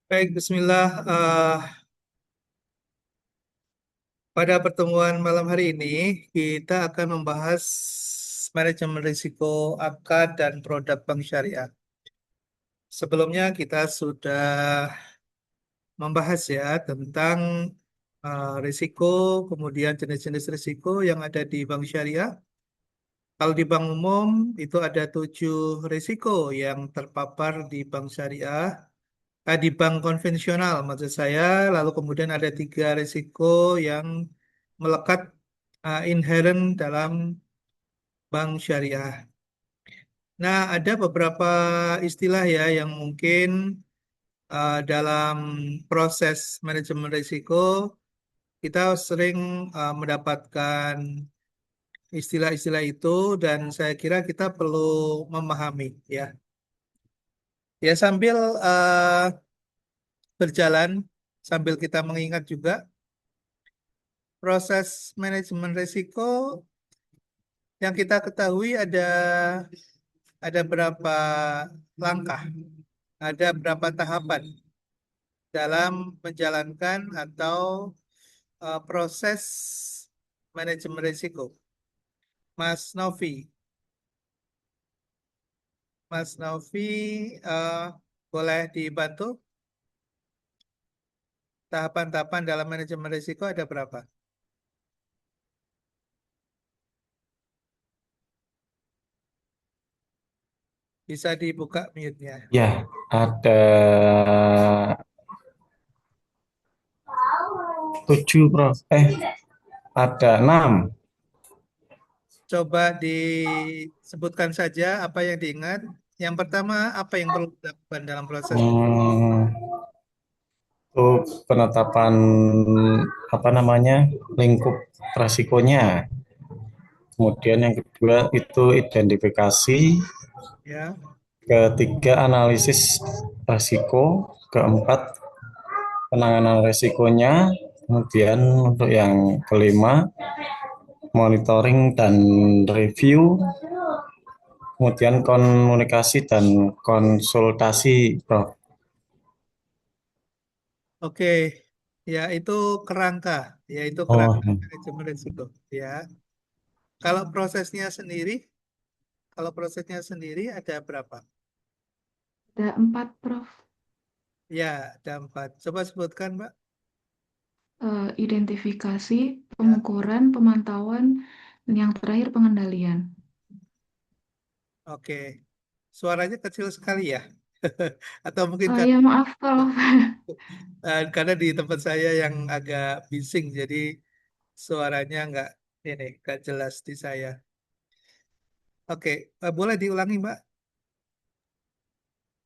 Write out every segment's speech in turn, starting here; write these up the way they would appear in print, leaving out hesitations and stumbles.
Baik, Bismillah. Pada pertemuan malam hari ini, kita akan membahas manajemen risiko akad dan produk bank syariah. Sebelumnya kita sudah membahas ya tentang risiko, kemudian jenis-jenis risiko yang ada di bank syariah. Kalau di bank umum, itu ada 7 risiko yang terpapar di bank syariah. Di bank konvensional maksud saya, lalu kemudian ada 3 risiko yang melekat inherent dalam bank syariah. Nah, ada beberapa istilah ya yang mungkin dalam proses manajemen risiko kita sering mendapatkan istilah-istilah itu dan saya kira kita perlu memahami ya. Ya sambil berjalan, sambil kita mengingat juga proses manajemen risiko yang kita ketahui ada berapa langkah, ada berapa tahapan dalam menjalankan atau proses manajemen risiko. Mas Novi, Mas Novi, eh, boleh dibantu tahapan-tahapan dalam manajemen risiko ada berapa? Bisa dibuka mute-nya. Ya, ada 7, Prof. Ada 6. Coba disebutkan saja apa yang diingat. Yang pertama, apa yang perlu dilakukan dalam proses Hmm, untuk penetapan apa namanya lingkup resikonya. Kemudian yang kedua itu identifikasi. ya? Ketiga analisis resiko. Keempat penanganan resikonya. Kemudian untuk yang kelima monitoring dan review. Kemudian komunikasi dan konsultasi, Prof. Oke, ya itu kerangka, yaitu Oh, kerangka manajemen risiko. Ya, kalau prosesnya sendiri, kalau prosesnya sendiri ada berapa? Ada 4, Prof. Ya, ada 4. Coba sebutkan, Mbak. Identifikasi, Ya, pengukuran, pemantauan, dan yang terakhir pengendalian. oke. Suaranya kecil sekali ya, atau mungkin Ya maaf, Prof. karena di tempat saya yang agak bising, jadi suaranya nggak jelas di saya. Oke, boleh diulangi, Mbak.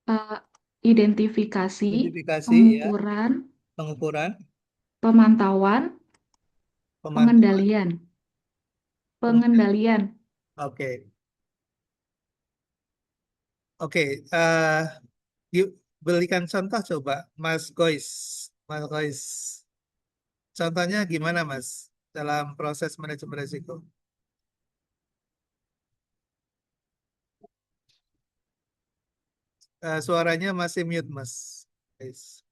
Eh, Identifikasi, Identifikasi ya, pengukuran, pengukuran, pemantauan, pemantauan, pengendalian. pengendalian. Pengendalian. Oke, oke. eh, Yuk berikan contoh coba, Mas Gois. Mas Gois. Contohnya gimana, Mas? Dalam proses manajemen risiko. Suaranya masih mute, Mas. Guys.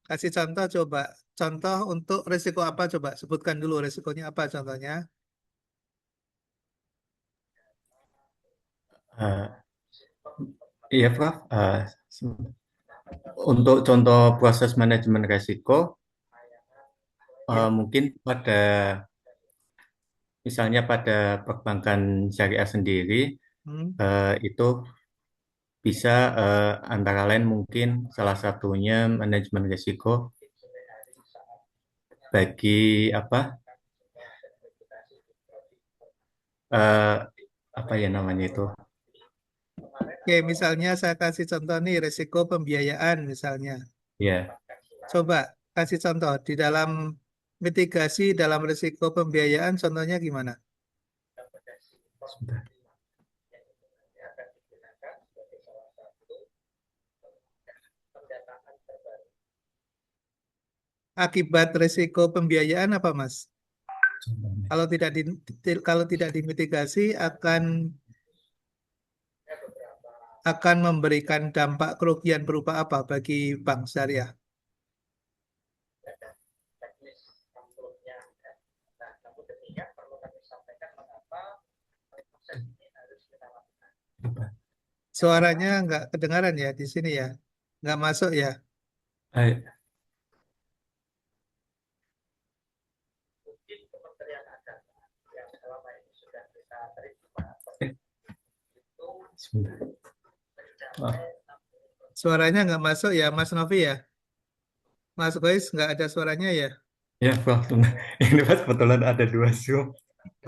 Kasih contoh coba. Contoh untuk risiko apa coba? Sebutkan dulu risikonya apa contohnya. Eh, iya, Prof. Untuk contoh proses manajemen risiko, Ya. mungkin misalnya pada perbankan syariah sendiri, Hmm. itu bisa antara lain mungkin salah satunya manajemen risiko bagi eh, apa ya namanya itu. Oke, misalnya saya kasih contoh nih risiko pembiayaan misalnya. Ya. Coba kasih contoh di dalam mitigasi dalam risiko pembiayaan contohnya gimana? Akibat risiko pembiayaan apa, Mas? Kalau tidak kalau tidak dimitigasi akan memberikan dampak kerugian berupa apa bagi bank syariah? Suaranya nggak kedengaran ya di sini ya, nggak masuk ya. Eh, eh, sebentar. Oh, Suaranya nggak masuk ya, Mas Novi ya. Mas Boys nggak ada suaranya ya. ya, Prof. Ini pas kebetulan ada dua Zoom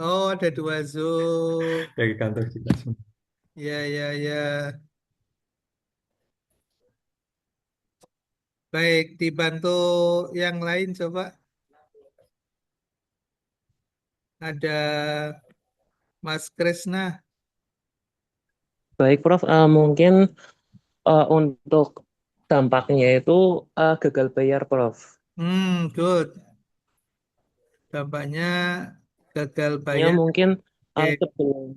Oh, ada dua Zoom. dari kantor kita semua. Ya, ya, ya. Baik, dibantu yang lain coba. Ada Mas Krisna. Baik, Prof. Mungkin untuk dampaknya itu gagal bayar, Prof. Good. Dampaknya gagal Ya, bayar. mungkin Oke. sebelum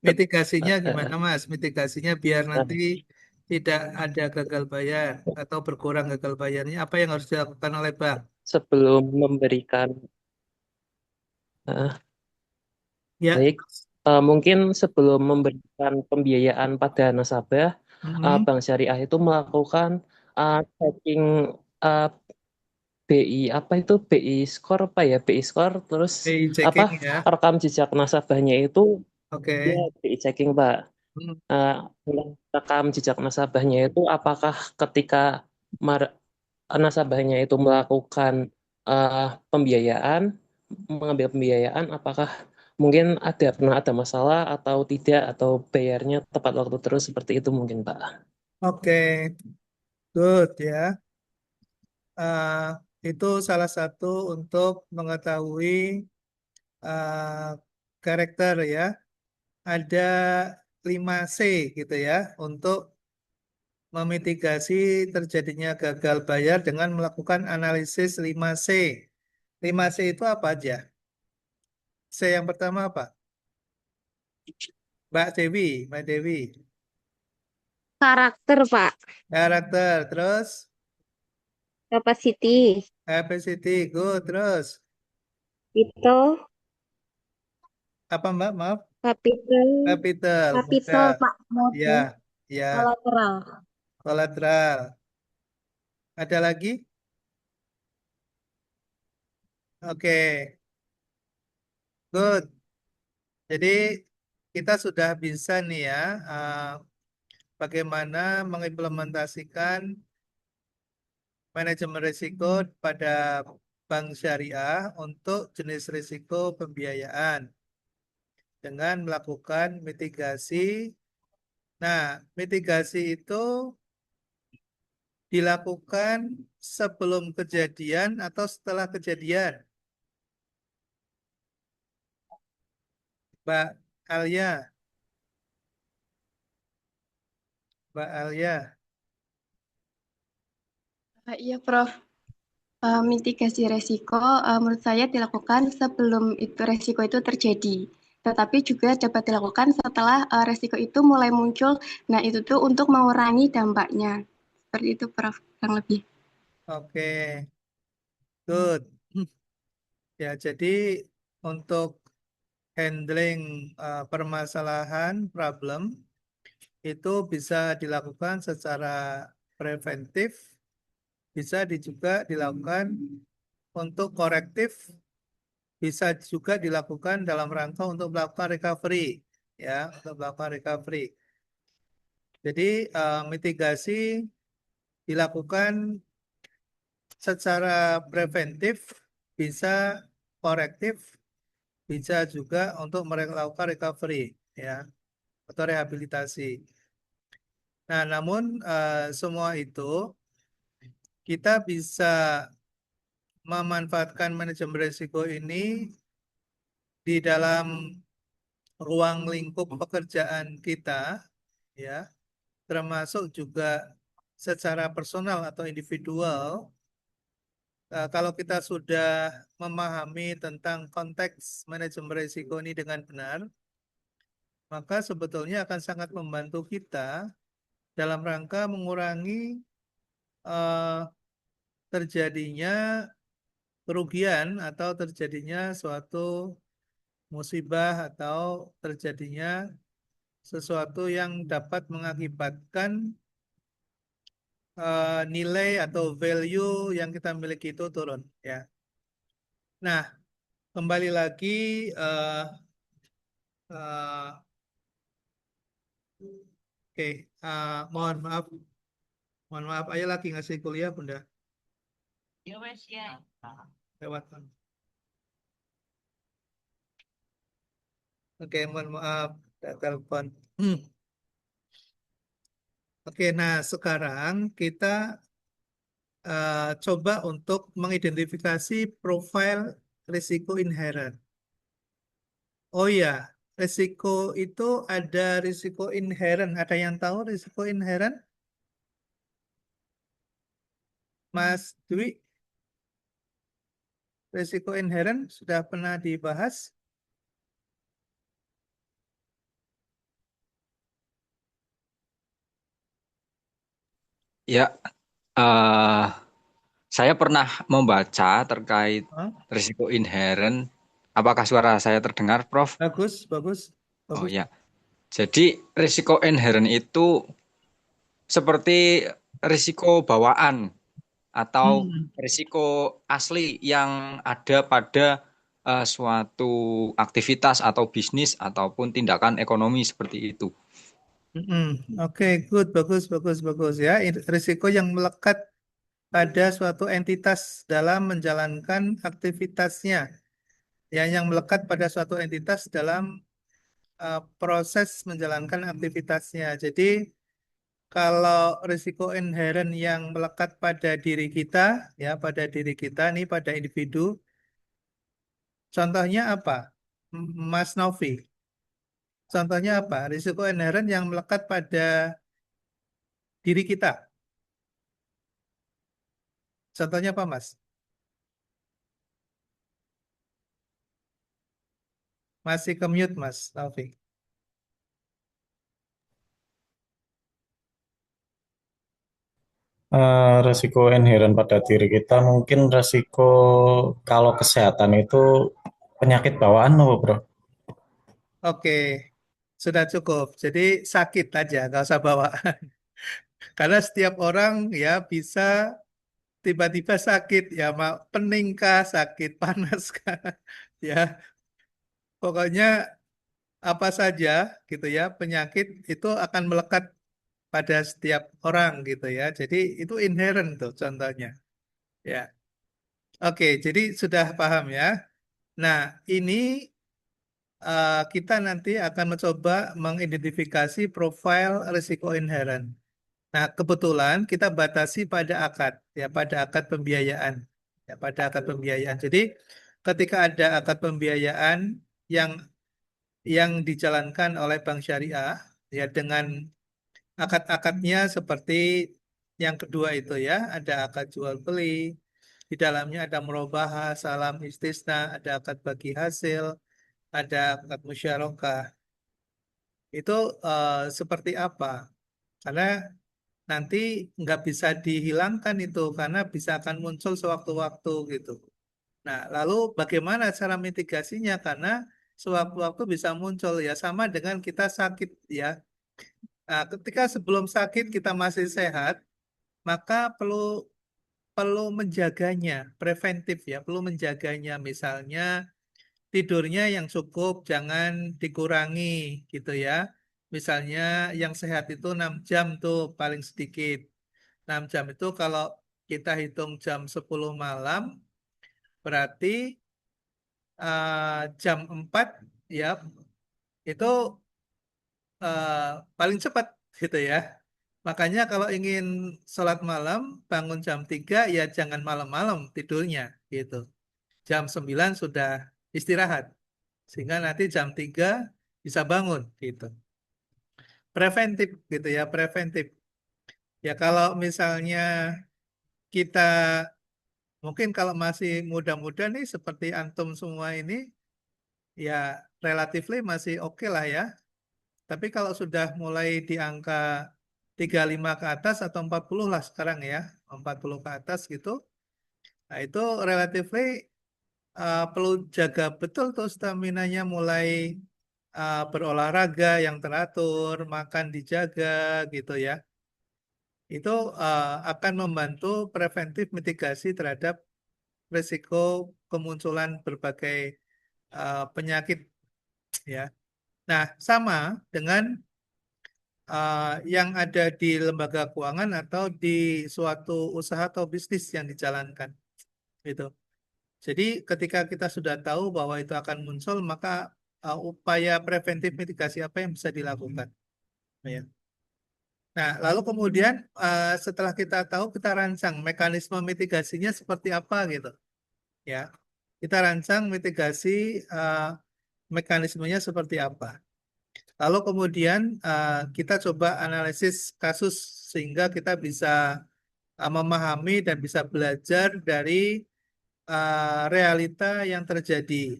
Mitigasinya eh, gimana, eh, Mas? Mitigasinya biar nanti eh, tidak ada gagal bayar atau berkurang gagal bayarnya. Apa yang harus dilakukan oleh bank? sebelum memberikan eh, Ya. baik, mungkin sebelum memberikan pembiayaan pada nasabah, Mm-mm. Bank Syariah itu melakukan checking eh, BI apa itu BI score apa ya BI score terus Di apa checking ya. rekam jejak nasabahnya itu ya Oke. BI checking, Pak. Hmm. eh, Rekam jejak nasabahnya itu apakah ketika mar- nasabahnya itu melakukan eh, pembiayaan, mengambil pembiayaan, apakah mungkin pernah ada masalah atau tidak atau bayarnya tepat waktu terus seperti itu mungkin Pak. Oke. Good ya. Ah, itu salah satu untuk mengetahui ah, karakter ya. Ada 5C gitu ya untuk memitigasi terjadinya gagal bayar dengan melakukan analisis 5C. 5C itu apa aja? C yang pertama apa? Mbak Dewi. Karakter, Pak. Karakter, terus Capacity. capacity, good, terus Itu apa Mbak? Maaf, capital. capital, Capital, mudah. Pak. Modal. Ya, ya, Kolateral. kolateral. Ada lagi? Oke, good. Jadi kita sudah bisa nih ya, bagaimana mengimplementasikan manajemen risiko pada bank syariah untuk jenis risiko pembiayaan dengan melakukan mitigasi. Nah, mitigasi itu dilakukan sebelum kejadian atau setelah kejadian, Mbak Alia, Mbak Alia. Iya, Prof. Mitigasi resiko menurut saya dilakukan sebelum itu resiko itu terjadi. Tetapi juga dapat dilakukan setelah resiko itu mulai muncul. Nah, itu tuh untuk mengurangi dampaknya. Seperti itu, Prof. Kurang lebih. Oke, good. Ya, jadi untuk handling permasalahan, problem, itu bisa dilakukan secara preventif, bisa juga dilakukan untuk korektif, bisa juga dilakukan dalam rangka untuk melakukan recovery, ya, untuk melakukan recovery. Jadi mitigasi dilakukan secara preventif, bisa korektif, bisa juga untuk melakukan recovery, ya, atau rehabilitasi. Nah, namun semua itu kita bisa memanfaatkan manajemen risiko ini di dalam ruang lingkup pekerjaan kita, ya, termasuk juga secara personal atau individual. Kalau kita sudah memahami tentang konteks manajemen risiko ini dengan benar, maka sebetulnya akan sangat membantu kita dalam rangka mengurangi eh, terjadinya kerugian atau terjadinya suatu musibah atau terjadinya sesuatu yang dapat mengakibatkan nilai atau value yang kita miliki itu turun ya. Nah, kembali lagi eh, eh, oke, mohon maaf, Ayah lagi ngasih kuliah Bunda. Lewat. Oke, mohon maaf, ada telepon. Oke, nah sekarang kita coba untuk mengidentifikasi profil risiko inherent. Oh ya, risiko itu ada risiko inherent. Ada yang tahu risiko inherent? Mas Dwi, risiko inherent sudah pernah dibahas? Ya, eh, saya pernah membaca terkait Hah? risiko inherent. Apakah suara saya terdengar, Prof? Bagus, bagus, Oh bagus. ya, jadi risiko inherent itu seperti risiko bawaan atau risiko asli yang ada pada suatu aktivitas atau bisnis ataupun tindakan ekonomi seperti itu. Oke, good, bagus, bagus, bagus ya. Risiko yang melekat pada suatu entitas dalam menjalankan aktivitasnya. Ya, yang melekat pada suatu entitas dalam proses menjalankan aktivitasnya. Jadi, kalau risiko inherent yang melekat pada diri kita, ya, pada diri kita nih, pada individu, contohnya apa? Mas Novi, contohnya apa? Risiko inherent yang melekat pada diri kita. Contohnya apa, Mas? Masih ke-mute, Mas Novi. Resiko inherent pada diri kita mungkin resiko kalau kesehatan itu penyakit bawaan loh, Bro. Oke, sudah cukup. Jadi sakit aja, nggak usah bawa. Karena setiap orang ya bisa tiba-tiba sakit, ya pening kah, sakit panas kah, ya pokoknya apa saja gitu ya penyakit itu akan melekat pada setiap orang gitu ya. Jadi itu inherent tuh contohnya. Ya, oke. Jadi sudah paham ya. Nah ini kita nanti akan mencoba mengidentifikasi profil risiko inherent. Nah, kebetulan kita batasi pada akad, ya pada akad pembiayaan, ya pada akad pembiayaan. Jadi, ketika ada akad pembiayaan yang dijalankan oleh bank syariah, ya dengan akad-akadnya seperti yang kedua itu ya, ada akad jual beli, di dalamnya ada murabahah, salam istisna, ada akad bagi hasil, ada akad musyarakah. Itu seperti apa? Karena nanti nggak bisa dihilangkan itu karena bisa akan muncul sewaktu-waktu gitu. Nah, lalu bagaimana cara mitigasinya? Karena sewaktu-waktu bisa muncul ya sama dengan kita sakit ya. Nah, ketika sebelum sakit kita masih sehat, maka perlu perlu menjaganya, preventif ya, perlu menjaganya. Misalnya tidurnya yang cukup, jangan dikurangi gitu ya. Misalnya yang sehat itu 6 jam tuh paling sedikit. 6 jam itu kalau kita hitung jam 10 malam, berarti jam 4 ya, itu eh, paling cepat gitu ya. Makanya kalau ingin sholat malam, bangun jam 3 ya jangan malam-malam tidurnya gitu. Jam 9 sudah istirahat, sehingga nanti jam 3 bisa bangun gitu. Preventif gitu ya, preventif. Ya kalau misalnya kita mungkin kalau masih muda-muda nih seperti antum semua ini ya relatifly masih oke lah ya. Tapi kalau sudah mulai di angka 35 ke atas atau 40 lah sekarang ya, 40 ke atas gitu. Nah, itu relatively perlu jaga betul tuh stamina-nya, mulai berolahraga yang teratur, makan dijaga gitu ya. Itu akan membantu preventif mitigasi terhadap risiko kemunculan berbagai penyakit ya. Nah, sama dengan yang ada di lembaga keuangan atau di suatu usaha atau bisnis yang dijalankan gitu. Jadi ketika kita sudah tahu bahwa itu akan muncul, maka upaya preventif mitigasi apa yang bisa dilakukan ya. Nah, lalu kemudian setelah kita tahu, kita rancang mekanisme mitigasinya seperti apa gitu ya. Kita rancang mitigasi mekanismenya seperti apa. Lalu kemudian kita coba analisis kasus sehingga kita bisa memahami dan bisa belajar dari realita yang terjadi,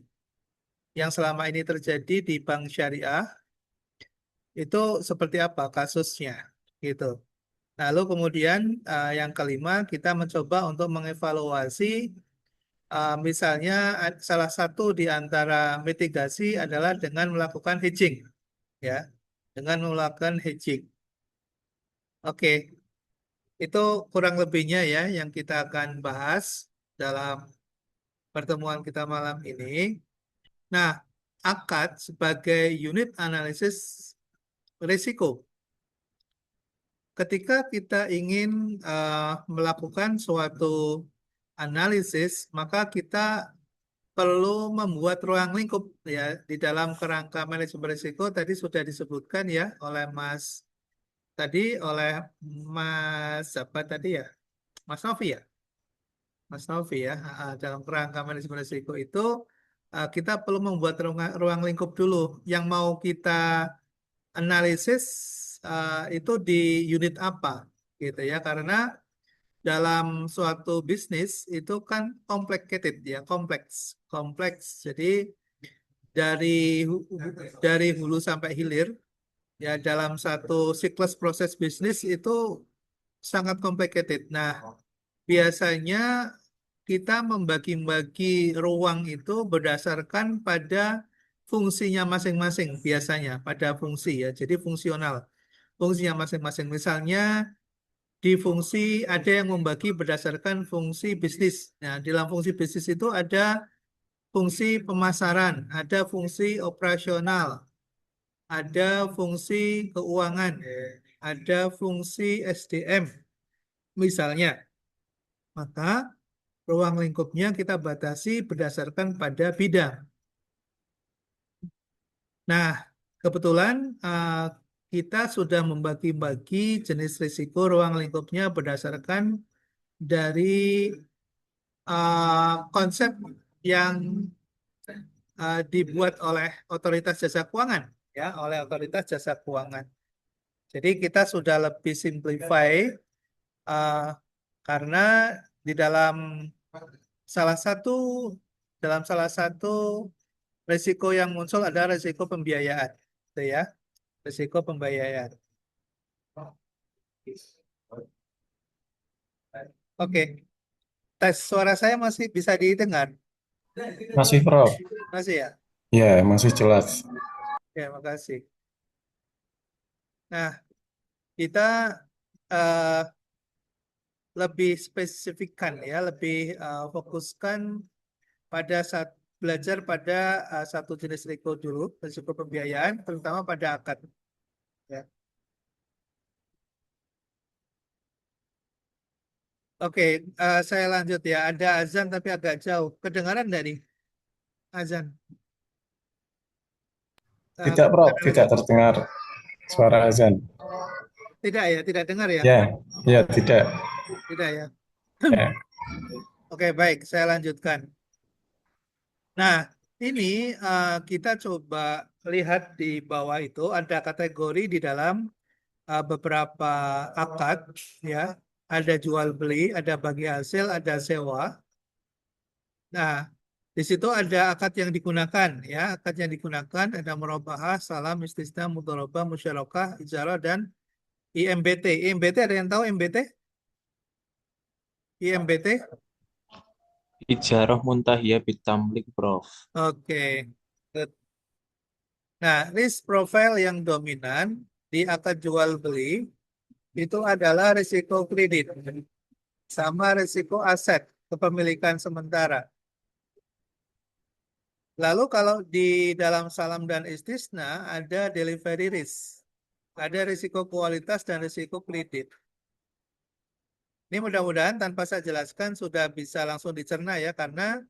yang selama ini terjadi di bank syariah, itu seperti apa kasusnya gitu. Lalu kemudian yang kelima, kita mencoba untuk mengevaluasi misalnya salah satu di antara mitigasi adalah dengan melakukan hedging ya, dengan melakukan hedging. Oke, itu kurang lebihnya ya yang kita akan bahas dalam pertemuan kita malam ini. Nah, akad sebagai unit analisis risiko. Ketika kita ingin melakukan suatu analisis, maka kita perlu membuat ruang lingkup ya di dalam kerangka manajemen risiko. Tadi sudah disebutkan ya oleh Mas apa tadi ya, Mas Novi ya, Mas Novi ya. Dalam kerangka manajemen risiko itu kita perlu membuat ruang lingkup dulu yang mau kita analisis itu di unit apa gitu ya, karena dalam suatu bisnis itu kan complicated ya, kompleks. Jadi dari dari hulu sampai hilir ya, dalam satu siklus proses bisnis itu sangat complicated. Nah, biasanya kita membagi-bagi ruang itu berdasarkan pada fungsinya masing-masing, biasanya pada fungsi ya, jadi fungsional. Fungsinya masing-masing. Misalnya di fungsi ada yang membagi berdasarkan fungsi bisnis. Nah, di dalam fungsi bisnis itu ada fungsi pemasaran, ada fungsi operasional, ada fungsi keuangan, ada fungsi SDM, misalnya. Maka ruang lingkupnya kita batasi berdasarkan pada bidang. Nah, kebetulan kita sudah membagi-bagi jenis risiko ruang lingkupnya berdasarkan dari konsep yang dibuat oleh Otoritas Jasa Keuangan, ya, oleh Otoritas Jasa Keuangan. Jadi kita sudah lebih simplify karena di salah satu dalam salah satu risiko yang muncul adalah risiko pembiayaan, gitu ya, risiko pembiayaan. Oke, tes suara saya masih bisa didengar? Masih, Prof. Masih ya? Ya, masih jelas. Ya, makasih. Nah, kita eh, lebih spesifikkan ya, lebih fokuskan pada belajar pada satu jenis risiko dulu, risiko pembiayaan, terutama pada akad. Ya. Oke, saya lanjut ya. Ada azan tapi agak jauh. Kedengaran nggak nih azan? Tidak, Prof. Tidak terdengar suara azan. Tidak ya, tidak dengar ya? Ya, ya tidak. Tidak ya. Ya. Oke, baik, saya lanjutkan. Nah, ini kita coba lihat di bawah itu ada kategori di dalam beberapa akad ya. Ada jual beli, ada bagi hasil, ada sewa. Nah, di situ ada akad yang digunakan ya. Akad yang digunakan ada murabahah, salam, istisna, mudharabah, musyarakah, ijarah, dan IMBT. IMBT ada yang tahu IMBT? IMBT? Ijarah Muntahiyah Bitamlik, Prof. Oke. Good. Nah, risk profile yang dominan di akad jual beli itu adalah risiko kredit sama risiko aset kepemilikan sementara. Lalu kalau di dalam salam dan istisna ada delivery risk. Ada risiko kualitas dan risiko kredit. Ini mudah-mudahan tanpa saya jelaskan sudah bisa langsung dicerna ya, karena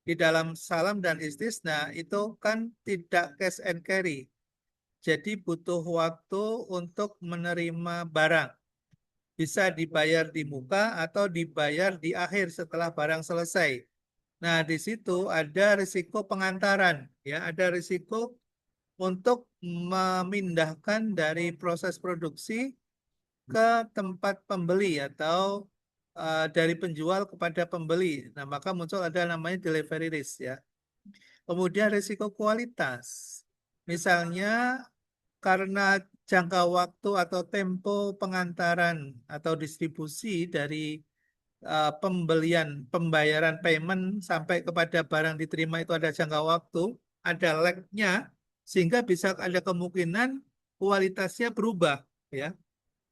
di dalam salam dan istisna itu kan tidak cash and carry. Jadi butuh waktu untuk menerima barang. Bisa dibayar di muka atau dibayar di akhir setelah barang selesai. Nah, di situ ada risiko pengantaran, ya, ada risiko untuk memindahkan dari proses produksi ke tempat pembeli atau dari penjual kepada pembeli. Nah, maka muncul ada namanya delivery risk ya. Kemudian risiko kualitas. Misalnya karena jangka waktu atau tempo pengantaran atau distribusi dari pembayaran payment sampai kepada barang diterima itu ada jangka waktu, ada lag-nya, sehingga bisa ada kemungkinan kualitasnya berubah ya.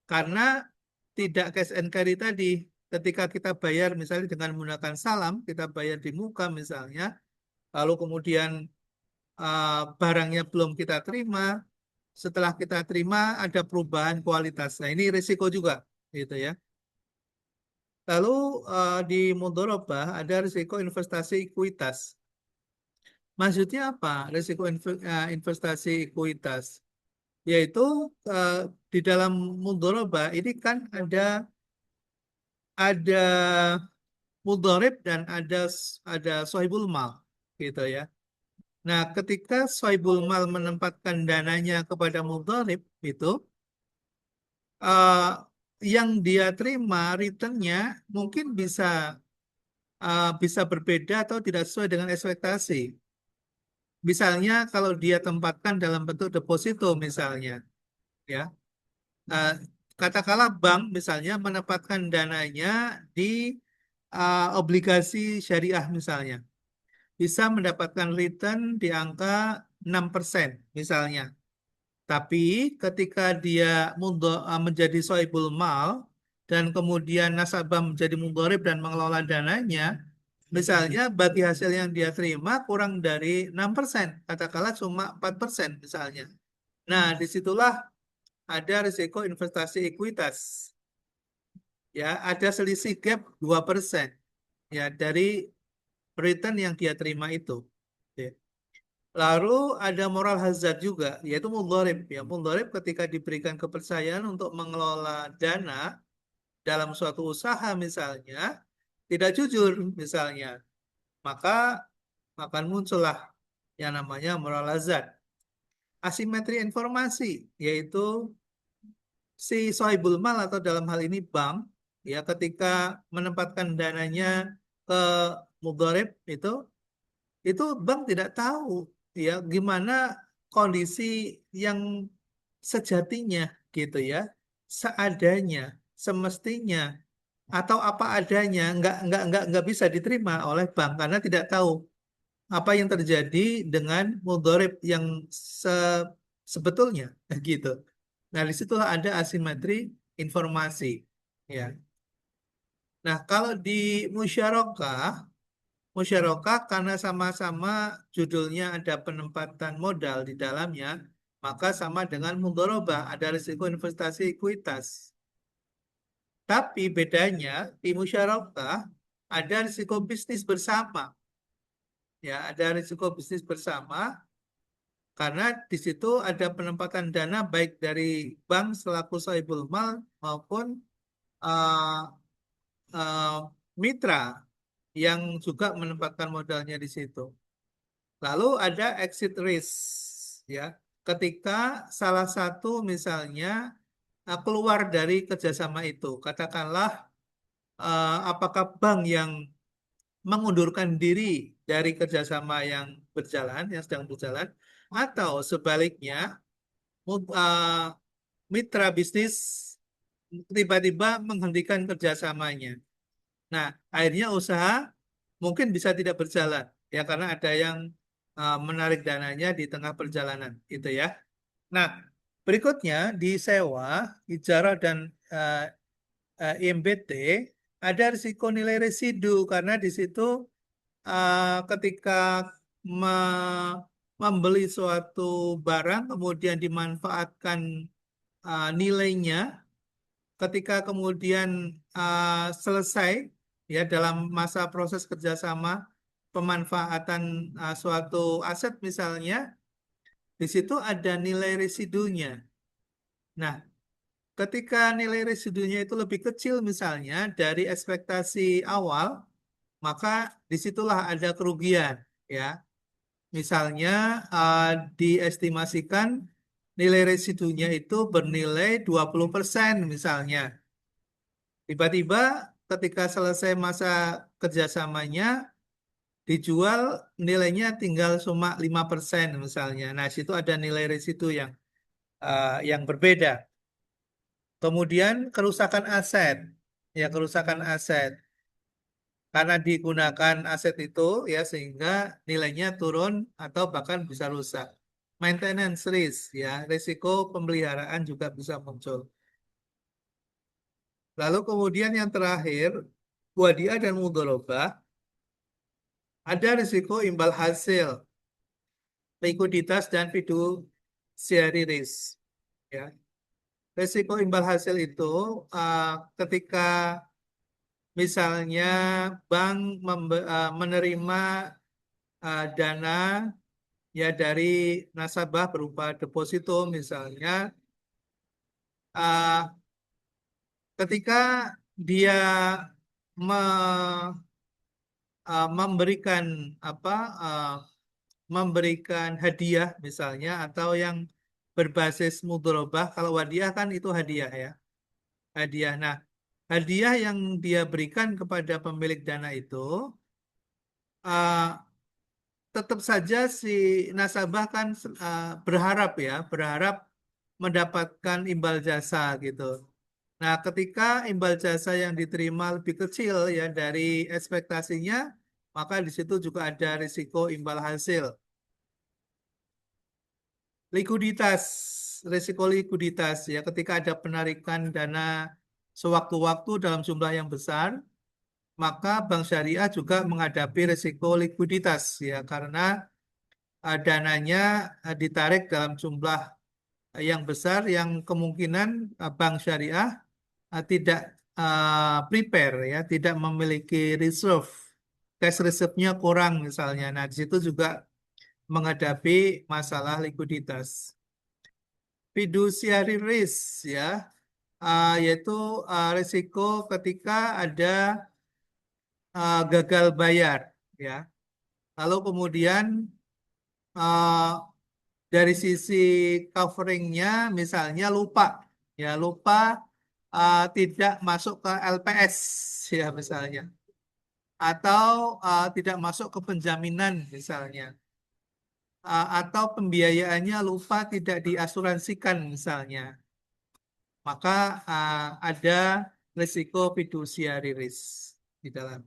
Karena tidak cash and carry tadi, ketika kita bayar misalnya dengan menggunakan salam, kita bayar di muka misalnya, lalu kemudian barangnya belum kita terima, setelah kita terima ada perubahan kualitas. Nah, ini risiko juga gitu ya. Lalu di mudharabah ada risiko investasi ekuitas. Maksudnya apa? Risiko investasi ekuitas yaitu di dalam mudharabah ini kan ada mudharib dan ada sohibul mal gitu ya. Nah, ketika sohibul mal menempatkan dananya kepada mudharib itu yang dia terima returnnya mungkin bisa berbeda atau tidak sesuai dengan ekspektasi. Misalnya kalau dia tempatkan dalam bentuk deposito misalnya, ya, katakanlah bank misalnya menempatkan dananya di obligasi syariah misalnya, bisa mendapatkan return di angka 6% misalnya. Tapi ketika dia menjadi sohibul mal dan kemudian nasabah menjadi mudharib dan mengelola dananya, misalnya bagi hasil yang dia terima kurang dari 6%, katakanlah cuma 4% misalnya. Nah, disitulah ada risiko investasi ekuitas. Ya, ada selisih gap 2% ya dari return yang dia terima itu. Ya. Lalu ada moral hazard juga, yaitu mudharib. Ya, mudharib ketika diberikan kepercayaan untuk mengelola dana dalam suatu usaha misalnya, tidak jujur misalnya, maka akan muncullah yang namanya moral hazard. Asimetri informasi, yaitu si sohibul mal atau dalam hal ini bank, ya ketika menempatkan dananya ke mudharib itu bank tidak tahu ya gimana kondisi yang sejatinya gitu ya, seadanya, semestinya atau apa adanya nggak bisa diterima oleh bank karena tidak tahu apa yang terjadi dengan mudharib yang sebetulnya gitu. Nah, disitulah ada asimetri informasi ya. Nah, kalau di musyarakah karena sama-sama judulnya ada penempatan modal di dalamnya, maka sama dengan mudharabah, ada risiko investasi ekuitas. Tapi bedanya di musyarakah ada risiko bisnis bersama. Ya, ada risiko bisnis bersama karena di situ ada penempatan dana baik dari bank selaku sahibul mal maupun uh, mitra yang juga menempatkan modalnya di situ. Lalu ada exit risk, ya. Ketika salah satu misalnya keluar dari kerjasama itu, katakanlah apakah bank yang mengundurkan diri dari kerjasama yang sedang berjalan, atau sebaliknya mitra bisnis tiba-tiba menghentikan kerjasamanya. Nah, akhirnya usaha mungkin bisa tidak berjalan ya karena ada yang menarik dananya di tengah perjalanan, gitu ya. Nah, berikutnya di sewa, ijarah dan eh, IMBT ada risiko nilai residu karena di situ ketika membeli suatu barang kemudian dimanfaatkan nilainya, ketika kemudian selesai ya dalam masa proses kerjasama pemanfaatan suatu aset misalnya, di situ ada nilai residunya. Nah, ketika nilai residunya itu lebih kecil misalnya dari ekspektasi awal, maka disitulah ada kerugian ya. Misalnya diestimasikan nilai residunya itu bernilai 20% misalnya. Tiba-tiba ketika selesai masa kerjasamanya dijual nilainya tinggal cuma 5% misalnya. Nah, situ ada nilai residu yang berbeda. Kemudian kerusakan aset. Ya, kerusakan aset. Karena digunakan aset itu ya sehingga nilainya turun atau bahkan bisa rusak. Maintenance risk ya, risiko pemeliharaan juga bisa muncul. Lalu kemudian yang terakhir, wadiah dan mudharabah, ada risiko imbal hasil, likuiditas dan fiduciary risk. Ya. Risiko imbal hasil itu ketika misalnya bank menerima dana ya dari nasabah berupa deposito misalnya, uh, ketika dia me- memberikan apa uh, memberikan hadiah misalnya atau yang berbasis mudharabah, kalau hadiah kan itu hadiah ya, hadiah. Nah, hadiah yang dia berikan kepada pemilik dana itu uh, tetap saja si nasabah kan berharap mendapatkan imbal jasa gitu. Nah, ketika imbal jasa yang diterima lebih kecil ya dari ekspektasinya, maka di situ juga ada risiko imbal hasil. Likuiditas, risiko likuiditas ya ketika ada penarikan dana sewaktu-waktu dalam jumlah yang besar, maka Bank Syariah juga menghadapi risiko likuiditas ya karena dananya ditarik dalam jumlah yang besar yang kemungkinan Bank Syariah tidak prepare ya, tidak memiliki reserve, cash reserve-nya kurang misalnya. Nah, di situ juga menghadapi masalah likuiditas. Fiduciary risk ya, yaitu risiko ketika ada gagal bayar ya. Lalu kemudian uh, dari sisi coveringnya misalnya lupa ya lupa tidak masuk ke LPS ya misalnya atau tidak masuk ke penjaminan misalnya atau pembiayaannya lupa tidak diasuransikan misalnya, maka ada risiko fiduciary risk di dalam.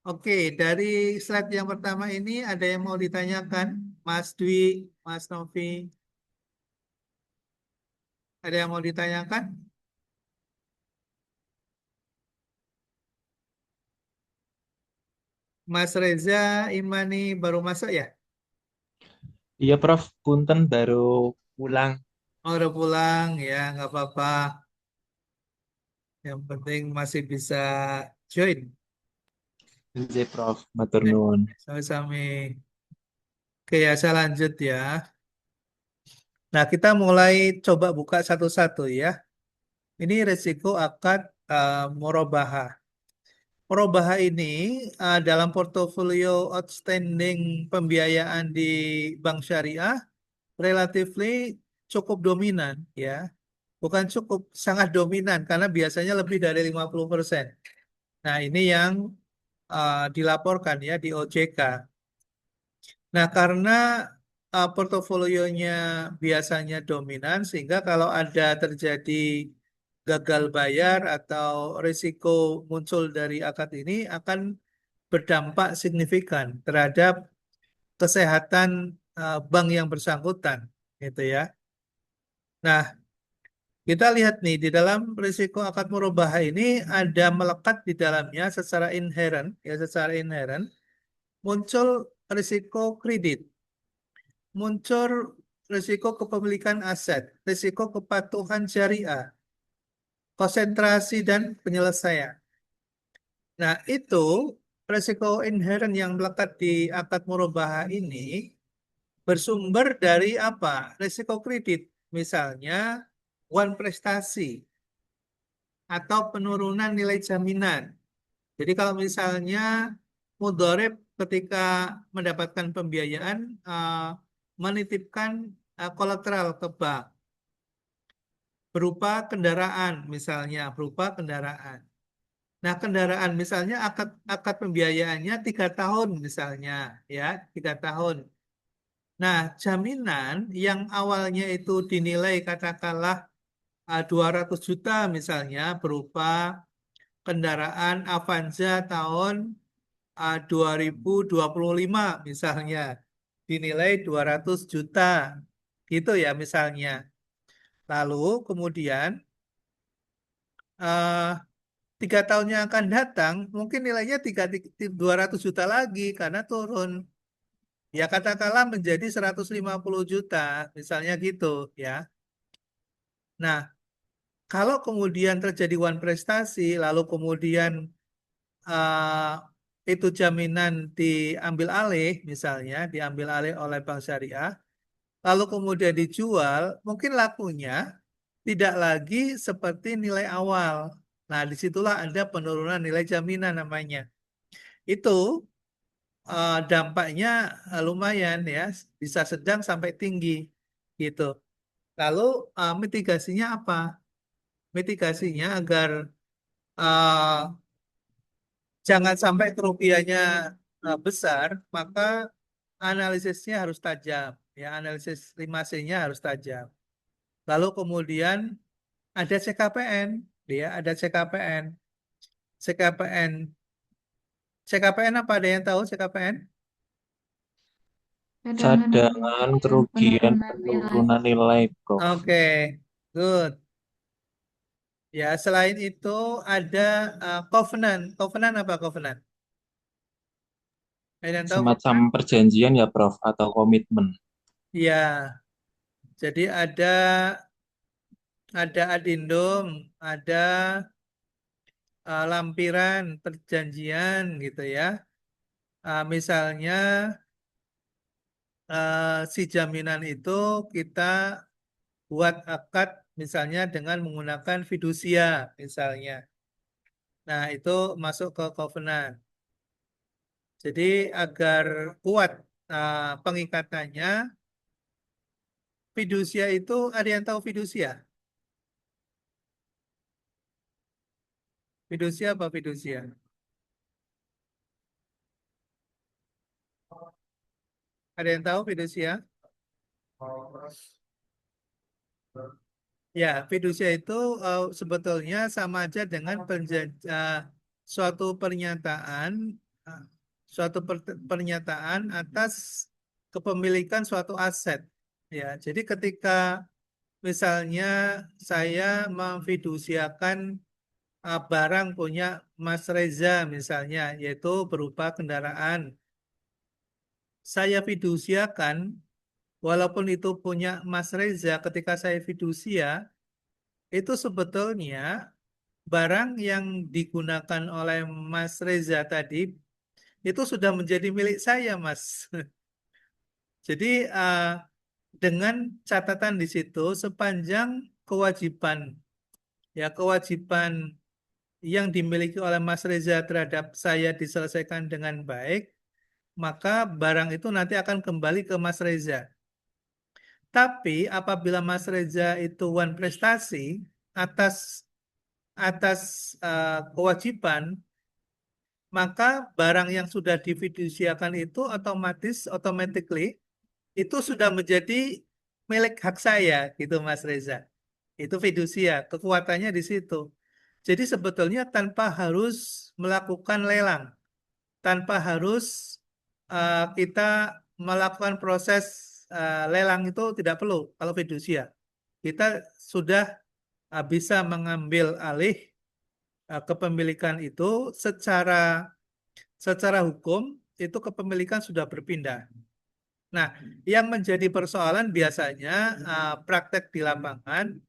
Oke, dari slide yang pertama ini ada yang mau ditanyakan, Mas Dwi, Mas Novi? Ada yang mau ditanyakan? Mas Reza Imani baru masuk ya? Iya, Prof. Punten baru pulang. Oh, udah pulang ya, nggak apa-apa. Yang penting masih bisa join. Iya, Prof. Matur nuwun. Sami-sami. Oke ya, saya lanjut ya. Nah, kita mulai coba buka satu-satu ya. Ini resiko akad murabahah. Murabahah ini dalam portofolio outstanding pembiayaan di Bank Syariah relatively cukup dominan ya. Bukan cukup, sangat dominan karena biasanya lebih dari 50%. Nah, ini yang dilaporkan ya di OJK. Nah, karena portofolionya biasanya dominan, sehingga kalau ada terjadi gagal bayar atau risiko muncul dari akad ini akan berdampak signifikan terhadap kesehatan bank yang bersangkutan, gitu ya. Nah, kita lihat nih di dalam risiko akad murabah ini ada melekat di dalamnya secara inheren, ya secara inheren muncul risiko kredit, muncul risiko kepemilikan aset, risiko kepatuhan syariah, konsentrasi dan penyelesaian. Nah, itu risiko inheren yang melekat di akad murabah ini bersumber dari apa? Risiko kredit, misalnya wan prestasi atau penurunan nilai jaminan. Jadi kalau misalnya mudharib ketika mendapatkan pembiayaan menitipkan kolateral ke bank berupa kendaraan misalnya, berupa kendaraan. Nah, kendaraan misalnya akad pembiayaannya 3 tahun misalnya, ya 3 tahun. Nah, jaminan yang awalnya itu dinilai katakanlah 200 juta misalnya berupa kendaraan Avanza tahun 2025 misalnya dinilai 200 juta gitu ya misalnya. Lalu kemudian eh, 3 tahun yang akan datang mungkin nilainya 200 juta lagi karena turun. Ya katakanlah menjadi 150 juta misalnya gitu ya. Nah, kalau kemudian terjadi wan prestasi lalu kemudian itu jaminan diambil alih misalnya diambil alih oleh bank syariah lalu kemudian dijual mungkin lakunya tidak lagi seperti nilai awal. Nah, disitulah ada penurunan nilai jaminan namanya. Itu dampaknya lumayan ya, bisa sedang sampai tinggi gitu. Lalu mitigasinya apa? Mitigasinya agar uh, jangan sampai kerugiannya besar, maka analisisnya harus tajam, ya analisis 5C-nya harus tajam. Lalu kemudian ada CKPN, ya ada CKPN. CKPN, CKPN apa ada yang tahu CKPN? Cadangan Cadangan kerugian kerugian penurunan nilai. penurunan nilai, Prof. Oke, good. Ya, selain itu ada covenant. Covenant apa covenant? Ada yang tahu Semacam covenant? perjanjian ya, Prof, atau komitmen. Ya, jadi ada adendum, ada lampiran perjanjian gitu ya. Misalnya si jaminan itu kita buat akad misalnya dengan menggunakan fidusia misalnya. Nah, itu masuk ke covenant. Jadi agar kuat pengikatannya, fidusia itu ada yang tahu fidusia? Fidusia apa fidusia? Ada yang tahu fidusia? Ya, fidusia itu sebetulnya sama aja dengan suatu pernyataan, uh, pernyataan atas kepemilikan suatu aset. Ya, jadi ketika misalnya saya memfidusiakan barang punya Mas Reza misalnya, yaitu berupa kendaraan. Saya fidusiakan, walaupun itu punya Mas Reza, ketika saya fidusia, itu sebetulnya barang yang digunakan oleh Mas Reza tadi, itu sudah menjadi milik saya, Mas. Jadi, dengan catatan di situ, sepanjang kewajiban, ya kewajiban yang dimiliki oleh Mas Reza terhadap saya diselesaikan dengan baik, maka barang itu nanti akan kembali ke Mas Reza. Tapi apabila Mas Reza itu one prestasi atas atas kewajiban, maka barang yang sudah difidusiakan itu automatically itu sudah menjadi milik hak saya gitu Mas Reza. Itu fidusia, kekuatannya di situ. Jadi sebetulnya tanpa harus melakukan lelang, tanpa harus kita melakukan proses lelang itu tidak perlu kalau fidusia. Kita sudah bisa mengambil alih kepemilikan itu secara hukum itu kepemilikan sudah berpindah. Nah, yang menjadi persoalan biasanya praktek di lapangan,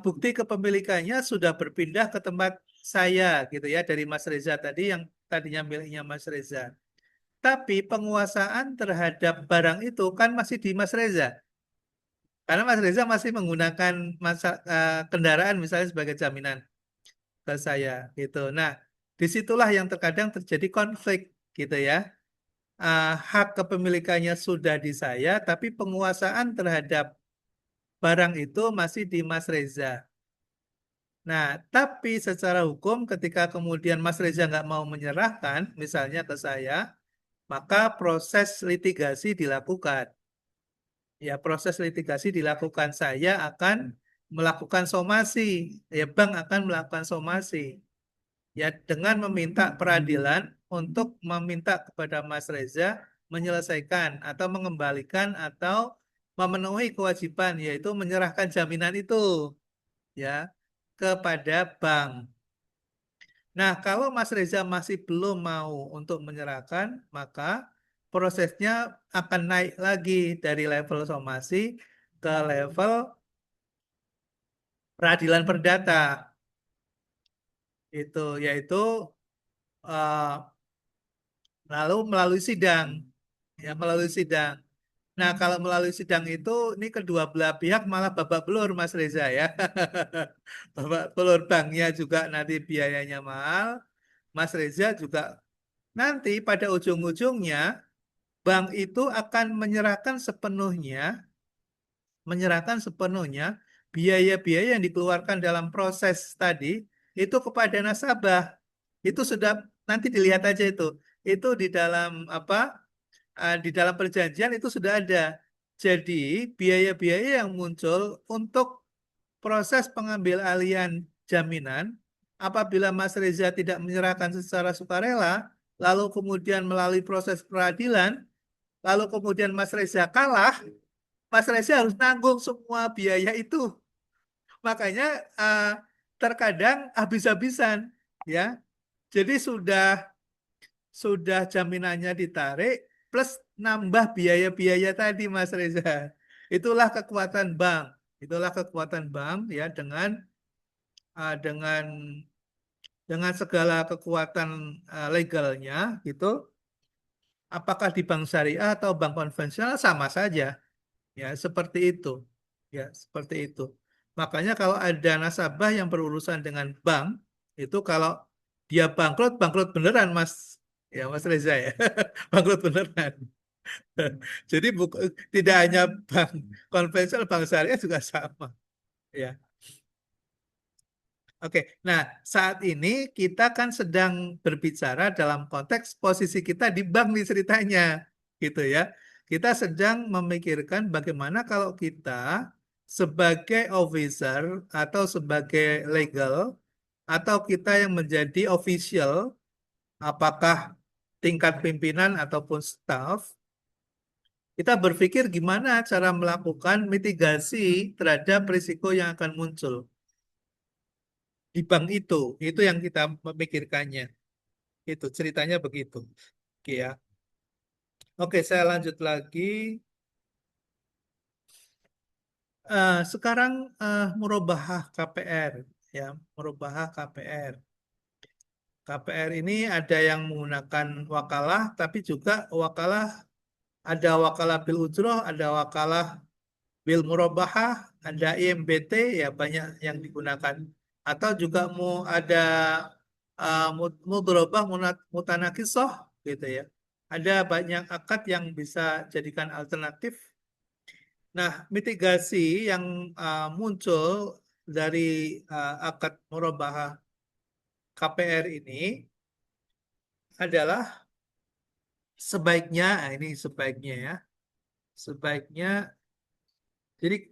bukti kepemilikannya sudah berpindah ke tempat saya gitu ya, dari Mas Reza tadi yang tadinya miliknya Mas Reza. Tapi penguasaan terhadap barang itu kan masih di Mas Reza. Karena Mas Reza masih menggunakan kendaraan misalnya sebagai jaminan ke saya gitu. Nah, disitulah yang terkadang terjadi konflik gitu ya. Hak kepemilikannya sudah di saya, tapi penguasaan terhadap barang itu masih di Mas Reza. Nah, tapi secara hukum ketika kemudian Mas Reza nggak mau menyerahkan, misalnya ke saya, maka proses litigasi dilakukan. Ya, proses litigasi dilakukan. Saya akan melakukan somasi. Ya, bank akan melakukan somasi. Ya, dengan meminta peradilan untuk meminta kepada Mas Reza menyelesaikan atau mengembalikan atau memenuhi kewajiban, yaitu menyerahkan jaminan itu ya kepada bank. Nah, kalau Mas Reza masih belum mau untuk menyerahkan, maka prosesnya akan naik lagi dari level somasi ke level peradilan perdata. Itu yaitu lalu melalui sidang. Ya, melalui sidang. Nah, kalau melalui sidang itu, ini kedua belah pihak malah babak belur, Mas Reza ya. Babak belur, banknya juga nanti biayanya mahal, Mas Reza juga nanti pada ujung-ujungnya bank itu akan menyerahkan sepenuhnya biaya-biaya yang dikeluarkan dalam proses tadi itu kepada nasabah. Itu sudah nanti dilihat aja itu. Itu di dalam apa? Di dalam perjanjian itu sudah ada. Jadi biaya-biaya yang muncul untuk proses pengambil alihan jaminan apabila Mas Reza tidak menyerahkan secara sukarela, lalu kemudian melalui proses peradilan, lalu kemudian Mas Reza kalah, Mas Reza harus nanggung semua biaya itu. Makanya uh, terkadang habis-habisan, ya. Jadi sudah jaminannya ditarik plus nambah biaya-biaya tadi, Mas Reza. Itulah kekuatan bank. Itulah kekuatan bank ya dengan segala kekuatan legalnya gitu. Apakah di bank syariah atau bank konvensional sama saja. Ya, seperti itu. Ya, seperti itu. Makanya kalau ada nasabah yang berurusan dengan bank, itu kalau dia bangkrut, bangkrut beneran, Mas. Ya, Mas Reza ya. Bangkrut beneran. Jadi tidak hanya bank konvensional, bank syariah juga sama. Ya. Oke, nah saat ini kita kan sedang berbicara dalam konteks posisi kita di bank nih ceritanya, gitu ya. Kita sedang memikirkan bagaimana kalau kita sebagai officer atau sebagai legal atau kita yang menjadi official, apakah tingkat pimpinan ataupun staff, kita berpikir gimana cara melakukan mitigasi terhadap risiko yang akan muncul di bank itu. Itu yang kita memikirkannya. Itu ceritanya begitu. Oke ya. Oke, saya lanjut lagi. Sekarang merubah KPR ya, merubah KPR. KPR ini ada yang menggunakan wakalah, tapi juga wakalah ada wakalah bil ujroh, ada wakalah bil murabahah, ada IMBT ya banyak yang digunakan. Atau juga mau ada mudharabah mutanakisah gitu ya. Ada banyak akad yang bisa jadikan alternatif. Nah, mitigasi yang muncul dari akad murabahah KPR ini adalah sebaiknya, ini sebaiknya ya, sebaiknya, jadi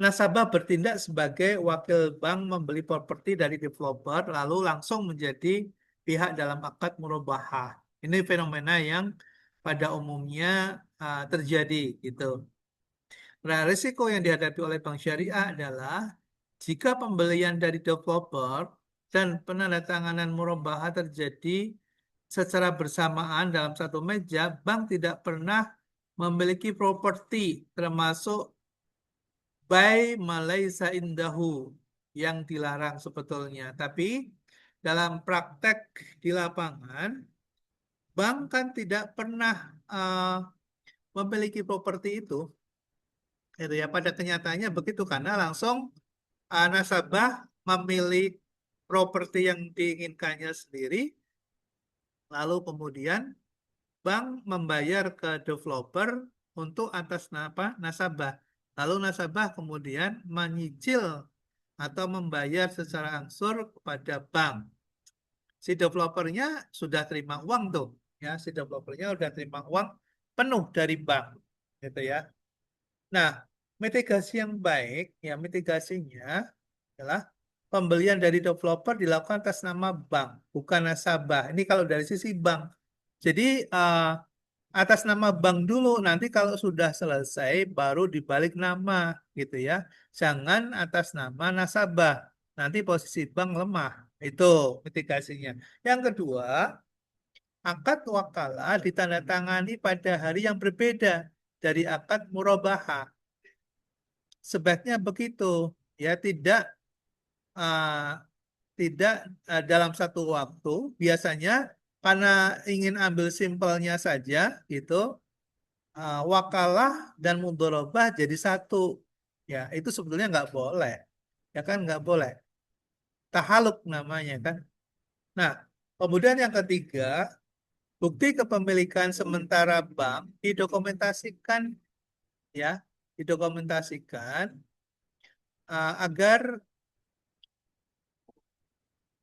nasabah bertindak sebagai wakil bank membeli properti dari developer lalu langsung menjadi pihak dalam akad murabahah. Ini fenomena yang pada umumnya terjadi gitu. Nah, risiko yang dihadapi oleh bank syariah adalah jika pembelian dari developer dan penandatanganan murabahah terjadi secara bersamaan dalam satu meja, bank tidak pernah memiliki properti termasuk by Malaysia Indahu yang dilarang sebetulnya. Tapi dalam praktek di lapangan, bank kan tidak pernah memiliki properti itu. Gitu ya, pada kenyataannya begitu karena langsung nasabah memilih properti yang diinginkannya sendiri, lalu kemudian bank membayar ke developer untuk atas nama nasabah. Lalu nasabah kemudian menyicil atau membayar secara angsur kepada bank. Si developernya sudah terima uang tuh, ya, si developernya sudah terima uang penuh dari bank, gitu ya. Nah, mitigasi yang baik, ya mitigasinya adalah pembelian dari developer dilakukan atas nama bank, bukan nasabah. Ini kalau dari sisi bank. Jadi atas nama bank dulu, nanti kalau sudah selesai baru dibalik nama, gitu ya. Jangan atas nama nasabah. Nanti posisi bank lemah. Itu mitigasinya. Yang kedua, akad wakalah ditandatangani pada hari yang berbeda dari akad murabahah. Sebaiknya begitu, ya uh, tidak dalam satu waktu. Biasanya karena ingin ambil simpelnya saja, gitu, wakalah dan mudharabah jadi satu. Ya, itu sebetulnya nggak boleh. Ya kan, nggak boleh. Tahaluk namanya kan. Nah, kemudian yang ketiga, bukti kepemilikan sementara bank didokumentasikan, ya, didokumentasikan agar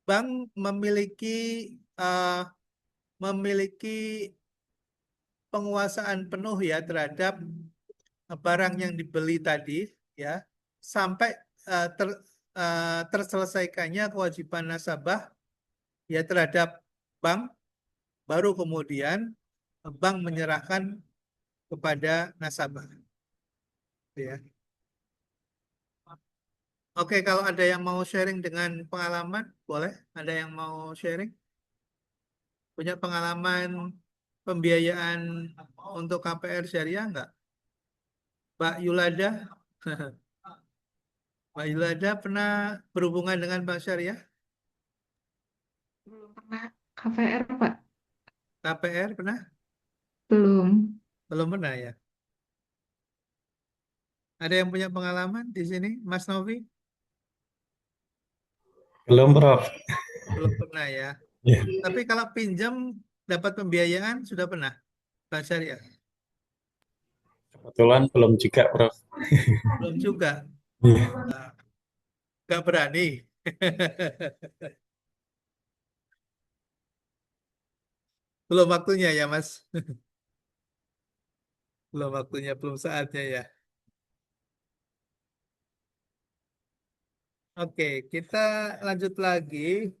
bank uh, memiliki penguasaan penuh ya terhadap barang yang dibeli tadi, ya, sampai terselesaikannya kewajiban nasabah ya terhadap bank, baru kemudian bank menyerahkan kepada nasabah, ya. Oke, kalau ada yang mau sharing dengan pengalaman, boleh. Ada yang mau sharing? Punya pengalaman pembiayaan untuk KPR syariah enggak? Mbak Yulada? Mbak Yulada pernah berhubungan dengan Bank Syariah? Belum pernah KPR, Pak. KPR pernah? Belum. Belum pernah ya? Ada yang punya pengalaman di sini, Mas Novi? Belum, Prof. Belum pernah ya. Ya, Tapi kalau pinjam dapat pembiayaan sudah pernah? Bank Syariah? kebetulan belum juga, Prof. Belum juga. Iya. Nah, nggak berani. Belum waktunya ya, Mas. Belum waktunya, belum saatnya ya. Oke, kita lanjut lagi.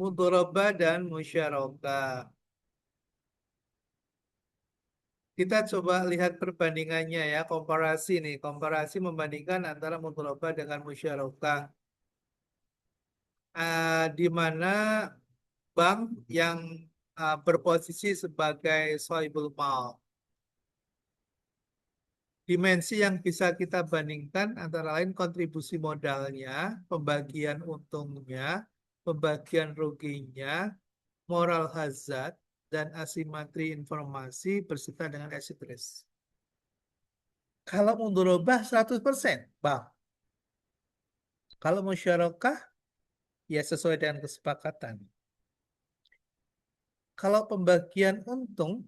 Mudharabah dan musyarakah. Kita coba lihat perbandingannya ya, komparasi nih. Komparasi membandingkan antara mudharabah dengan musyarakah. Di mana bank yang berposisi sebagai sohibul mal. Dimensi yang bisa kita bandingkan antara lain kontribusi modalnya, pembagian untungnya, pembagian ruginya, moral hazard, dan asimetri informasi berserta dengan acid risk. Kalau mudharabah 100%, bang. Kalau musyarakah, ya sesuai dengan kesepakatan. Kalau pembagian untung,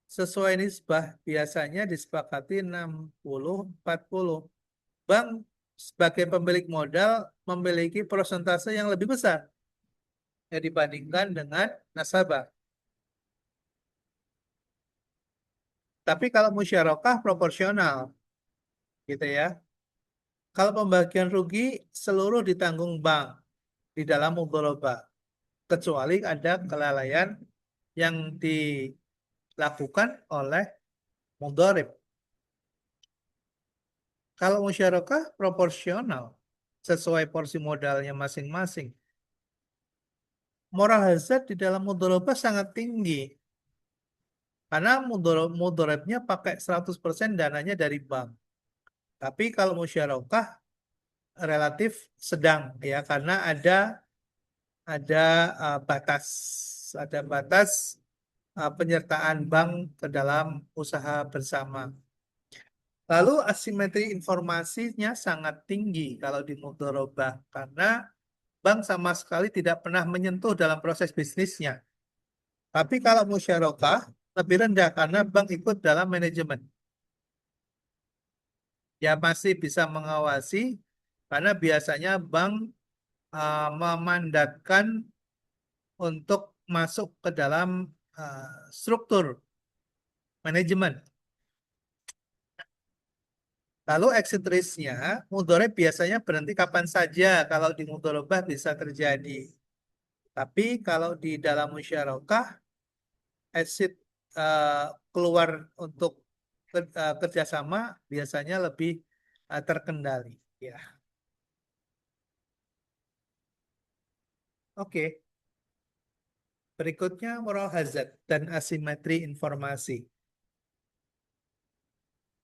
sesuai nisbah, biasanya disepakati 60-40. Bank sebagai pemilik modal memiliki persentase yang lebih besar yang dibandingkan dengan nasabah. Tapi kalau musyarakah proporsional. gitu ya. Kalau pembagian rugi seluruh ditanggung bank di dalam mudharabah, kecuali ada kelalaian yang dilakukan oleh mudharib. Kalau musyarakah proporsional sesuai porsi modalnya masing-masing. Moral hazard di dalam mudharabah sangat tinggi. Karena mudharibnya pakai 100% dananya dari bank. Tapi kalau musyarakah relatif sedang ya, karena ada batas, penyertaan bank ke dalam usaha bersama. Lalu asimetri informasinya sangat tinggi kalau di mudharabah karena bank sama sekali tidak pernah menyentuh dalam proses bisnisnya. Tapi kalau musyarakah lebih rendah karena bank ikut dalam manajemen. Ya masih bisa mengawasi karena biasanya bank memandatkan untuk masuk ke dalam struktur manajemen. Lalu exit risk-nya, mudharib biasanya berhenti kapan saja kalau di mudharabah bisa terjadi. Tapi kalau di dalam musyarakah, exit keluar untuk kerjasama biasanya lebih terkendali. Ya, oke. Berikutnya moral hazard dan asimetri informasi.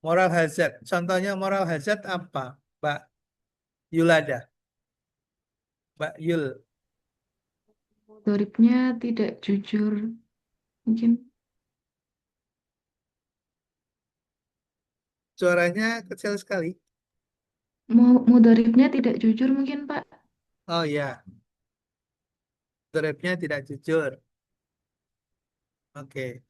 Moral hazard, contohnya moral hazard apa, Mbak Yulada? Mbak Yul, Mudharibnya tidak jujur. Mungkin suaranya kecil sekali. mudharibnya tidak jujur mungkin, Pak. Oh ya, mudharibnya tidak jujur. Oke.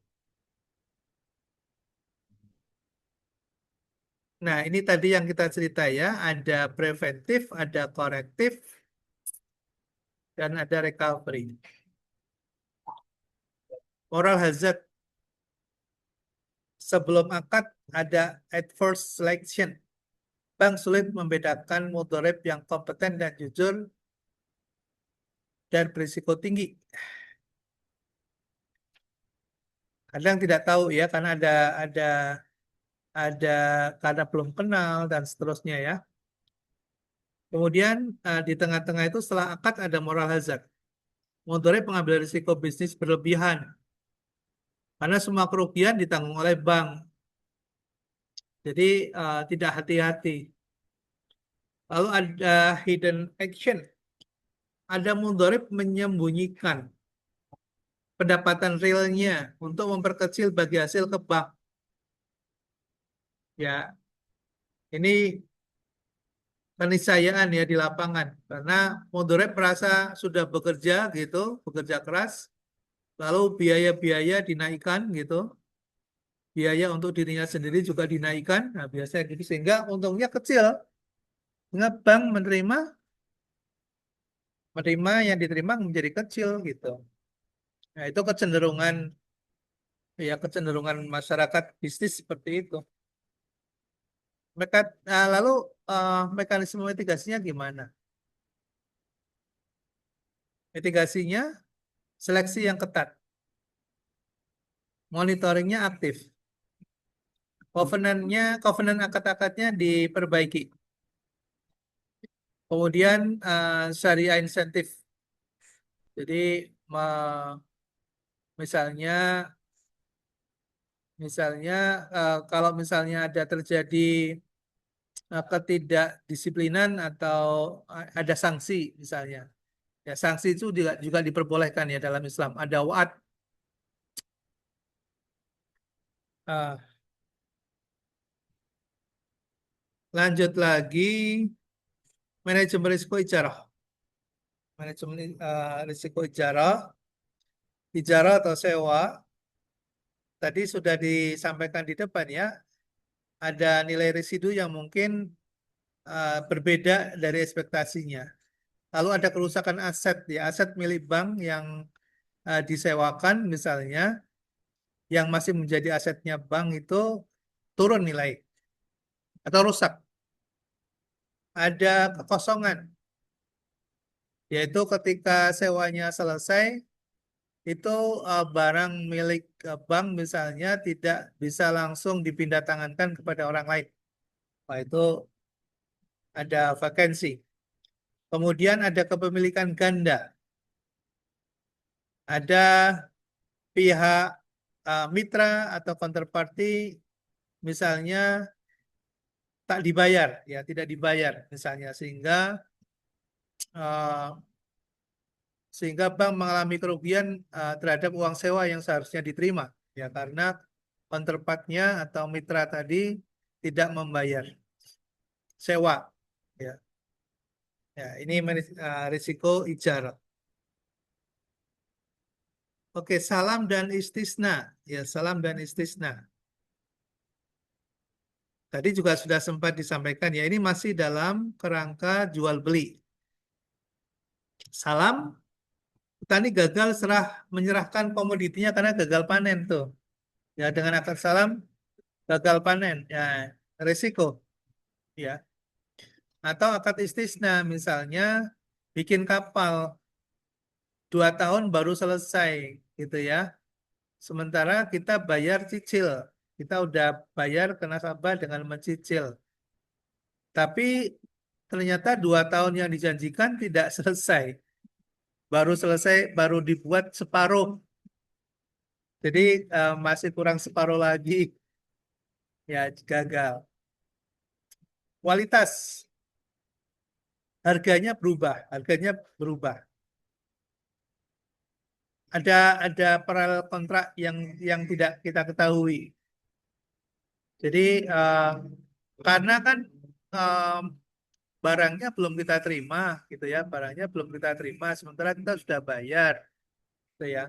Nah, ini tadi yang kita cerita ya, ada preventif, ada korektif, dan ada recovery. Moral hazard, sebelum akad ada adverse selection. Bank sulit membedakan mudharib yang kompeten dan jujur dan berisiko tinggi. Kadang tidak tahu ya, karena ada karena belum kenal dan seterusnya ya. Kemudian di tengah-tengah itu setelah akad ada moral hazard. Mudharib pengambil risiko bisnis berlebihan karena semua kerugian ditanggung oleh bank. Jadi tidak hati-hati. Lalu ada hidden action. Ada mudharib menyembunyikan pendapatan realnya untuk memperkecil bagi hasil ke bank. Ya, ini keniscayaan ya di lapangan. Karena mudharib merasa sudah bekerja gitu, bekerja keras, lalu biaya-biaya dinaikkan gitu. Biaya untuk dirinya sendiri juga dinaikkan. Nah, biasanya gitu sehingga untungnya kecil. Sehingga bank menerima yang diterima menjadi kecil gitu. Nah, itu kecenderungan masyarakat bisnis seperti itu. Lalu mekanisme mitigasinya gimana? Mitigasinya seleksi yang ketat, monitoringnya aktif, covenant akad-akadnya diperbaiki. Kemudian syariah insentif. Jadi misalnya kalau misalnya ada terjadi ketidakdisiplinan atau ada sanksi misalnya. Ya, sanksi itu juga diperbolehkan ya dalam Islam. Ada wa'ad. Ah, lanjut lagi, manajemen risiko ijarah. Manajemen risiko ijarah, atau sewa, tadi sudah disampaikan di depan ya, ada nilai residu yang mungkin berbeda dari ekspektasinya. Lalu ada kerusakan aset, ya aset milik bank yang disewakan misalnya, yang masih menjadi asetnya bank itu turun nilai atau rusak. ada kekosongan, yaitu ketika sewanya selesai, itu barang milik bank misalnya tidak bisa langsung dipindah tangankan kepada orang lain. Wah, itu ada vakansi. Kemudian ada kepemilikan ganda. Ada pihak mitra atau counterparty misalnya tak dibayar, ya tidak dibayar misalnya, uh, sehingga bank mengalami kerugian terhadap uang sewa yang seharusnya diterima, ya karena counterpartnya atau mitra tadi tidak membayar sewa, ya. Ya, ini risiko ijarah. Oke, salam dan istisna, ya salam dan istisna. Tadi juga sudah sempat disampaikan, ya ini masih dalam kerangka jual beli. Salam, petani gagal menyerahkan komoditinya karena gagal panen tuh. Ya dengan akad salam gagal panen, ya risiko, ya. Atau akad istisna, misalnya bikin kapal 2 tahun baru selesai, gitu ya. Sementara kita bayar cicil, kita udah bayar ke nasabah dengan mencicil. Tapi ternyata 2 tahun yang dijanjikan tidak selesai. Baru dibuat separuh. Jadi masih kurang separuh lagi. Ya, gagal. Kualitas. Harganya berubah. Ada paralel kontrak yang tidak kita ketahui. Jadi karena kan barangnya belum kita terima, gitu ya, barangnya belum kita terima, sementara kita sudah bayar, gitu ya,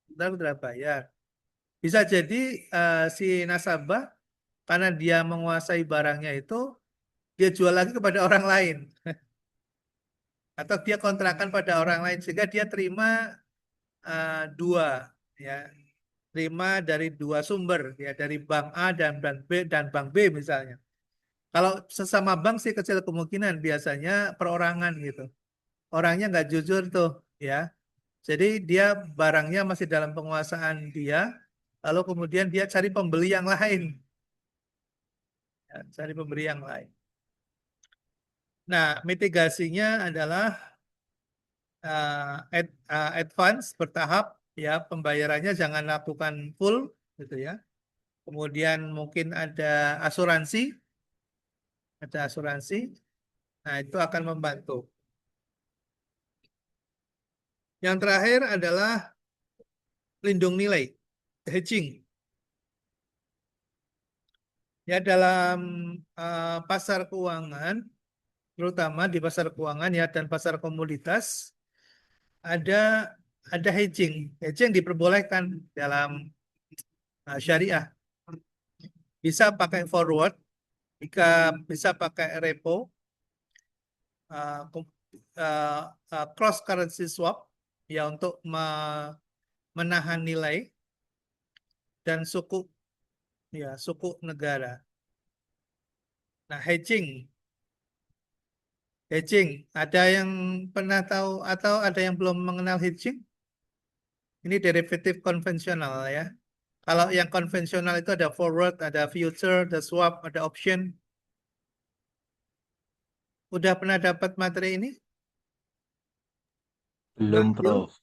kita sudah bayar. Bisa jadi si nasabah karena dia menguasai barangnya itu, dia jual lagi kepada orang lain, atau dia kontrakan pada orang lain sehingga dia terima dua, ya, terima dari dua sumber, ya, dari bank A dan bank B misalnya. Kalau sesama bank sih kecil kemungkinan, biasanya perorangan gitu. Orangnya nggak jujur tuh, ya. Jadi dia barangnya masih dalam penguasaan dia, lalu kemudian dia cari pembeli yang lain. Ya, cari pembeli yang lain. Nah, mitigasinya adalah advance bertahap, ya, pembayarannya jangan lakukan full, gitu ya. Kemudian mungkin ada asuransi, Nah, itu akan membantu. Yang terakhir adalah lindung nilai, hedging. Ya, dalam pasar keuangan, terutama di pasar keuangan, ya, dan pasar komoditas, ada hedging. Hedging diperbolehkan dalam syariah. Bisa pakai forward, bisa pakai repo, cross currency swap, ya, untuk menahan nilai, dan suku negara. Nah, hedging, ada yang pernah tahu atau ada yang belum mengenal hedging? Ini derivatif konvensional, ya. Kalau yang konvensional itu ada forward, ada future, ada swap, ada option. Udah pernah dapat materi ini? Belum, Mbak Yul? Prof.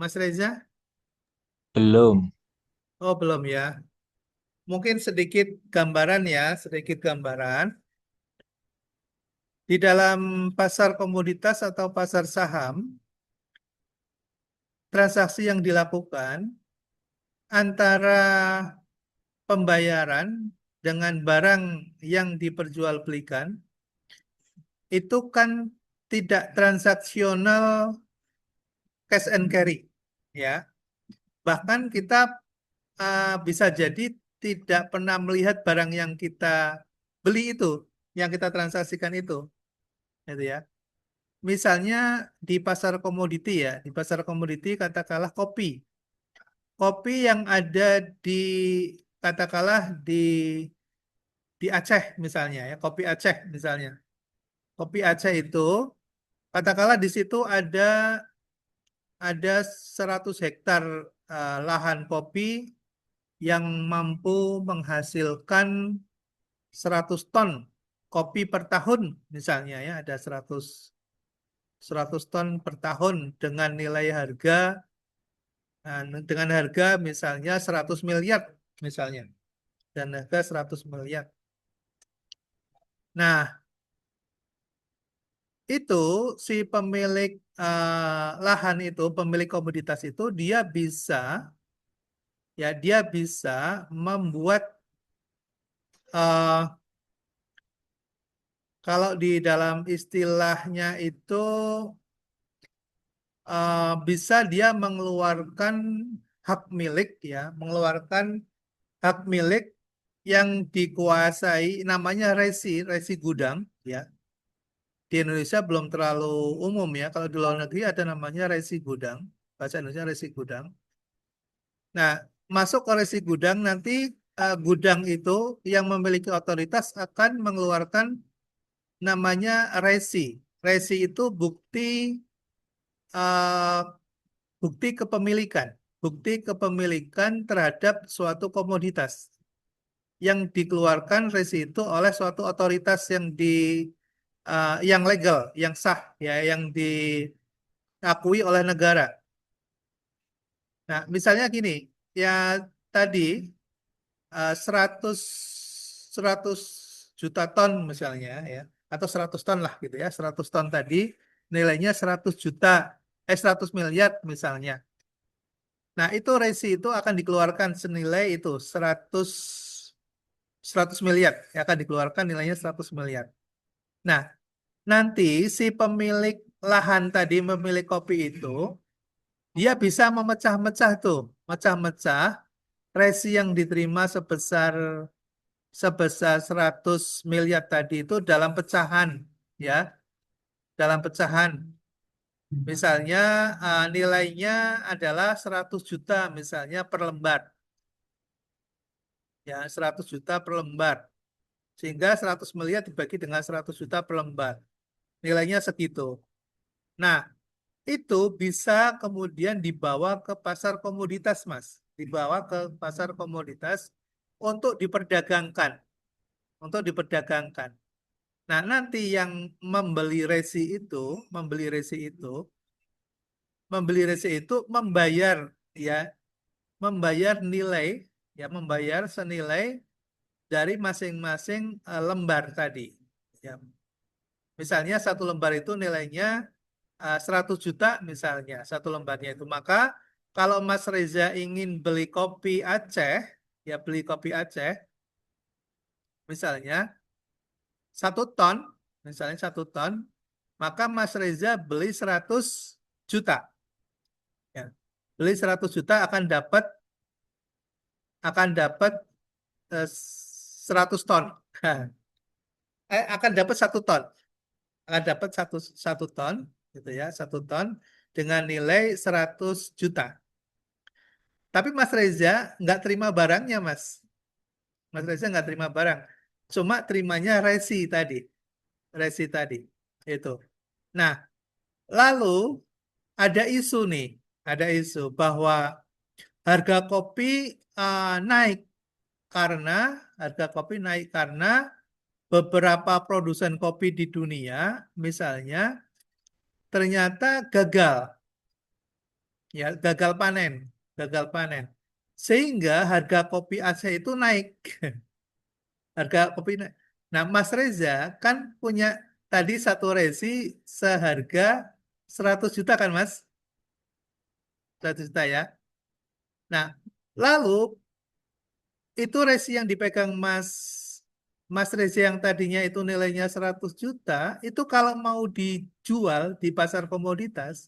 Mas Reza? Belum. Oh, belum, ya. Mungkin sedikit gambaran, ya, Di dalam pasar komoditas atau pasar saham, transaksi yang dilakukan antara pembayaran dengan barang yang diperjualbelikan itu kan tidak transaksional cash and carry, ya. Bahkan kita bisa jadi tidak pernah melihat barang yang kita beli itu, yang kita transaksikan itu, gitu ya. Misalnya di pasar komoditi, ya, di pasar komoditi katakanlah kopi yang ada di katakanlah di Aceh misalnya, ya, kopi Aceh misalnya. Kopi Aceh itu, katakanlah di situ ada 100 hektar lahan kopi yang mampu menghasilkan 100 ton kopi per tahun misalnya ya, ada 100 ton per tahun dengan nilai harga misalnya 100 miliar misalnya, dan harga 100 miliar. Nah, itu si pemilik lahan itu, pemilik komoditas itu dia bisa membuat kalau di dalam istilahnya itu bisa dia mengeluarkan hak milik ya, mengeluarkan hak milik yang dikuasai, namanya resi gudang ya. Di Indonesia belum terlalu umum ya. Kalau di luar negeri ada namanya resi gudang. Bahasa Indonesia resi gudang. Nah, masuk ke resi gudang nanti gudang itu yang memiliki otoritas akan mengeluarkan namanya resi. Resi itu eh, bukti kepemilikan terhadap suatu komoditas yang dikeluarkan resi itu oleh suatu otoritas yang legal, yang sah ya, yang diakui oleh negara. Nah, misalnya gini, ya tadi 100 100 juta ton misalnya ya, atau 100 ton lah gitu ya, 100 ton tadi nilainya 100 miliar misalnya. Nah, itu resi itu akan dikeluarkan senilai itu 100 miliar, ya, akan dikeluarkan nilainya 100 miliar. Nah, nanti si pemilik lahan tadi, memilih kopi itu, dia bisa memecah-mecah tuh, mecah-mecah resi yang diterima sebesar 100 miliar tadi itu dalam pecahan, ya, dalam pecahan. Misalnya nilainya adalah 100 juta misalnya per lembar. Ya, 100 juta per lembar. Sehingga 100 miliar dibagi dengan 100 juta per lembar. Nilainya segitu. Nah, itu bisa kemudian dibawa ke pasar komoditas, Mas. Dibawa ke pasar komoditas untuk diperdagangkan. Untuk diperdagangkan. Nah, nanti yang membeli resi itu membayar ya, membayar senilai dari masing-masing lembar tadi. Ya. Misalnya satu lembar itu nilainya 100 juta misalnya, satu lembarnya itu. Maka kalau Mas Reza ingin beli kopi Aceh, ya beli kopi Aceh, misalnya 1 ton, misalnya 1 ton, maka Mas Reza beli 100 juta. Ya. Beli 100 juta akan dapat 100 ton. Akan dapat 1 ton. Akan dapat satu ton, gitu ya, 1 ton dengan nilai 100 juta. Tapi Mas Reza nggak terima barangnya, Mas. Mas Reza nggak terima barang. Cuma terimanya resi tadi. Itu. Nah, lalu ada isu nih, bahwa harga kopi naik karena beberapa produsen kopi di dunia, misalnya, ternyata gagal panen. Sehingga harga kopi Aceh itu naik. Harga kopi naik. Nah, Mas Reza kan punya tadi satu resi seharga 100 juta kan, Mas? 100 juta ya. Nah, lalu itu resi yang dipegang Mas Reza yang tadinya itu nilainya 100 juta, itu kalau mau dijual di pasar komoditas,